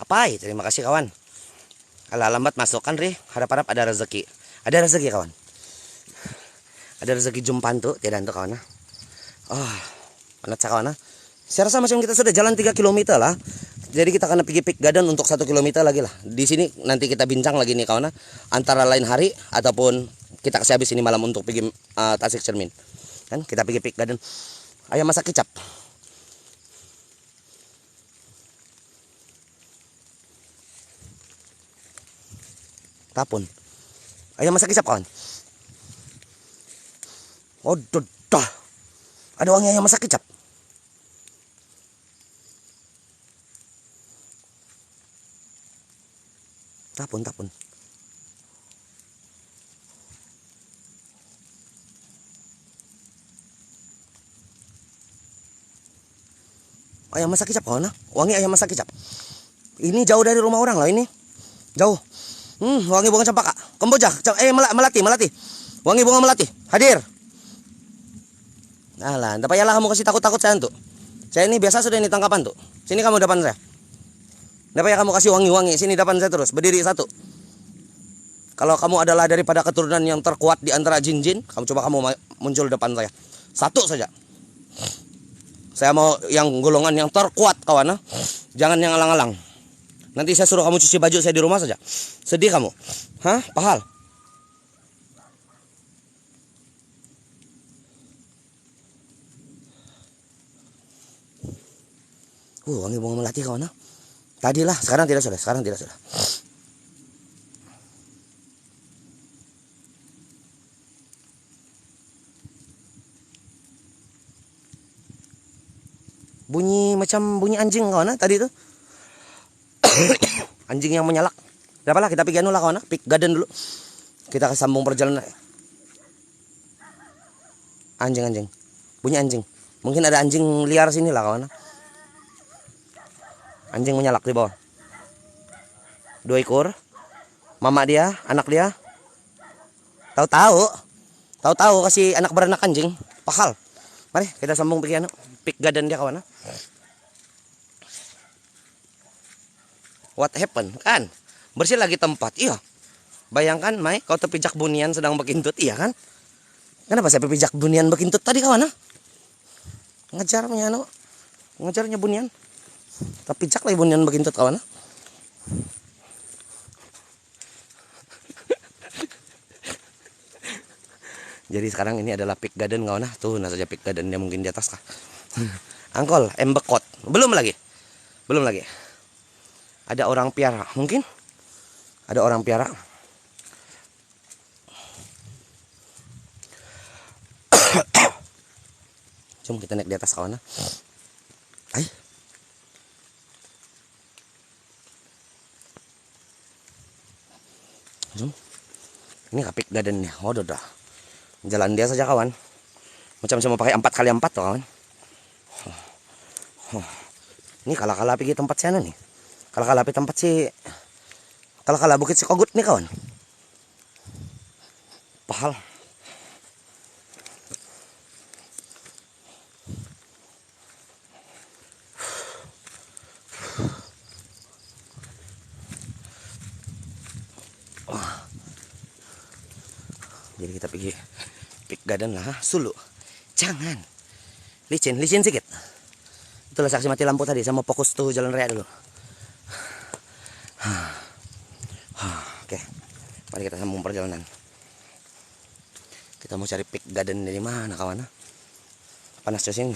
[SPEAKER 1] Apa? Terima kasih, kawan. Ala lambat masuk kan, harap-harap ada rezeki. Ada rezeki, kawan. Ada rezeki jumpan tuh, tidak untuk, kawan. Mana kawan? Saya rasa macam kita sudah jalan 3 km lah. Jadi kita akan pergi Peak Garden untuk 1 km lagi lah. Di sini nanti kita bincang lagi nih, kawan. Antara lain hari ataupun kita kasih habis ini malam untuk pergi Tasik Cermin. Kan kita pergi Peak Garden. Ayam masak kicap. Tapon. Ayam masak kicap kawan. Oh dah. Ada wangi ayam masak kicap. Tapon. Ayam masak kicap kawan. Wangi ayam masak kicap. Ini jauh dari rumah orang loh ini. Jauh. Wangi bunga cempaka. Kemboja. Melati. Wangi bunga melati. Hadir. Alah, tidak payahlah kamu kasih takut-takut saya tuh. Saya ini biasa sudah ini tangkapan tuh. Sini kamu depan saya. Tidak payah kamu kasih wangi-wangi. Sini depan saya terus. Berdiri satu. Kalau kamu adalah daripada keturunan yang terkuat di antara jin-jin, kamu coba kamu muncul depan saya. Satu saja. Saya mau yang golongan yang terkuat kawan. Jangan yang alang-alang. Nanti saya suruh kamu cuci baju saya di rumah saja. Sedih kamu? Hah? Pahal? Wangi bunga melati kawan. Tadilah, sekarang tidak sudah. Bunyi macam bunyi anjing kawan tadi itu. Anjing yang menyalak. Tidak apalah, kita pergi anu lah kawan. Peak Garden dulu. Kita sambung perjalanan. Anjing. Bunyi anjing. Mungkin ada anjing liar sini lah kawan. Anjing menyalak di bawah. 2 ekor. Mama dia, anak dia. Tahu kasih anak beranak anjing. Pahal. Mari kita sambung pergi anu. Peak Garden dia kawan. What happened? Kan? Bersih lagi tempat. Iya. Bayangkan, Mai, kau terpijak bunian sedang bekintut, iya kan? Kenapa saya berpijak bunian bekintut tadi kawan? Ngejarnya bunian. Terpijak lagi bunian bekintut kawan. Jadi sekarang ini adalah Peak Garden kawan. Tuh, nah saja Peak Garden dia mungkin di atas kah? Angkol, Embekot. Belum lagi. Ada orang piara, mungkin? Ada orang piara. Cuma kita naik di atas kawan. Ini Peak Garden nih. Oh, dah. Jalan dia saja kawan. Macam mau pakai 4x4 tuh kawan. Ini kala pergi tempat sana nih. Kala pergi tempat si kala Bukit Sikogut nih kawan. Pahal. Jadi kita pergi Peak Garden lah, Sulu. Jangan. Licin sedikit. Itulah saksi mati lampu tadi, saya mau fokus tuh jalan raya dulu. Oke. Mari kita sambung perjalanan. Kita mau cari Peak Garden dari mana kawan? Panas di sini.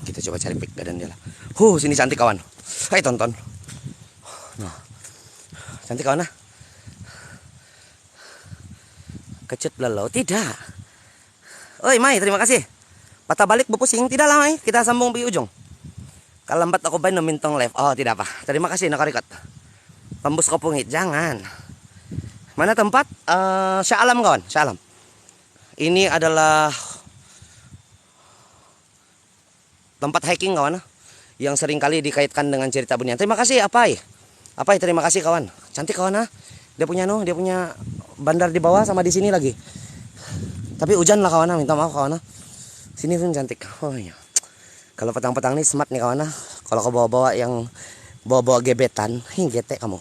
[SPEAKER 1] Kita coba cari Peak Garden dia lah. Sini cantik kawan. Hai tonton. Nah. Cantik kawan nah. Kecut belalau. Tidak. Oi Mai, terima kasih. Patah balik berpusing. Tidak lah Mai. Kita sambung di ujung. Kalau lambat aku bayi nomintong live. Oh tidak apa. Terima kasih nakarikot. Tembus kopungit. Jangan. Mana tempat? Syah Alam kawan. Syah Alam. Ini adalah tempat hiking kawan, yang sering kali dikaitkan dengan cerita bunian. Terima kasih Apai, terima kasih kawan. Cantik kawan Dia punya bandar di bawah sama di sini lagi. Tapi hujan lah kawan, minta maaf kawan. Sini pun cantik. Oh iya. Kalau petang-petang nih smart nih kawan. Kalau kau bawa-bawa gebetan, getek kamu.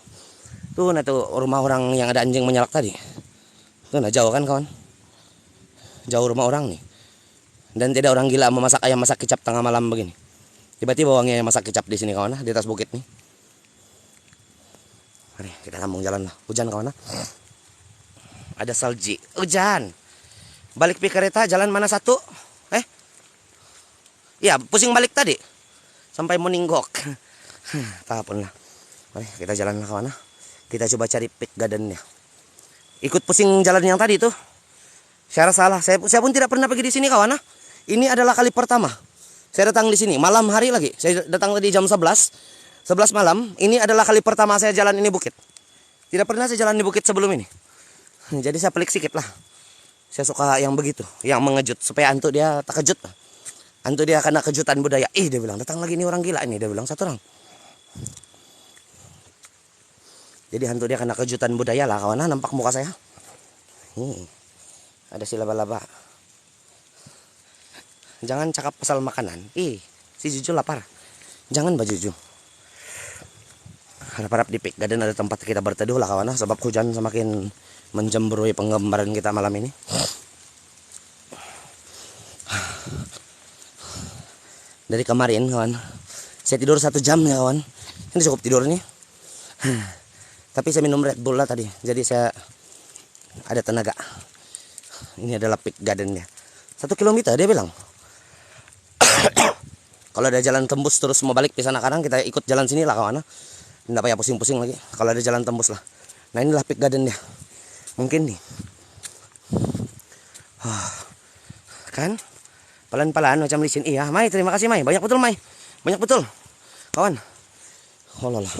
[SPEAKER 1] Tuh rumah orang yang ada anjing menyalak tadi. Tuh jauh kan kawan. Jauh rumah orang nih. Dan tidak orang gila memasak ayam masak kecap tengah malam begini. Tiba-tiba wangi ayam masak kecap di sini kawan, di atas bukit nih. Mari kita sambung jalan lah. Hujan kawan. Ada salji. Hujan. Balik pi kereta jalan mana satu? Iya, pusing balik tadi. Sampai meninggok. Tapun lah. Mari kita jalan lah kawan. Kita coba cari peak gardennya. Ikut pusing jalan yang tadi tuh. Saya salah. Saya pun tidak pernah pergi di sini kawan. Ini adalah kali pertama saya datang di sini malam hari lagi. Saya datang tadi jam 11 malam. Ini adalah kali pertama saya jalan ini bukit. Tidak pernah saya jalan di bukit sebelum ini. Jadi saya pelik sedikit lah. Saya suka yang begitu, yang mengejut supaya antuk dia tak kejut. Antuk dia karena kejutan budaya. Dia bilang datang lagi ini orang gila ini, dia bilang satu orang. Jadi hantu dia kena kejutan budaya lah kawan. Nampak muka saya. Ada si laba-laba. Jangan cakap pasal makanan. Si Juju lapar. Jangan Mbak Juju. Harap-harap di peak garden ada tempat kita berteduh lah kawan. Sebab hujan semakin menjembrui penggambaran kita malam ini. Dari kemarin kawan, saya tidur 1 jam ya kawan. Ini cukup tidurnya. Tapi saya minum Red Bull lah tadi. Jadi saya ada tenaga. Ini adalah peak gardennya. 1 kilometer dia bilang. Kalau ada jalan tembus terus mau balik ke sana kanan, kita ikut jalan sini lah kawan. Tidak payah pusing-pusing lagi. Kalau ada jalan tembus lah. Nah inilah peak gardennya. Mungkin nih. Kan? Pelan-pelan macam licin. Iya, Mai, terima kasih Mai. Banyak betul Mai. Banyak betul. Kawan. Oh lah.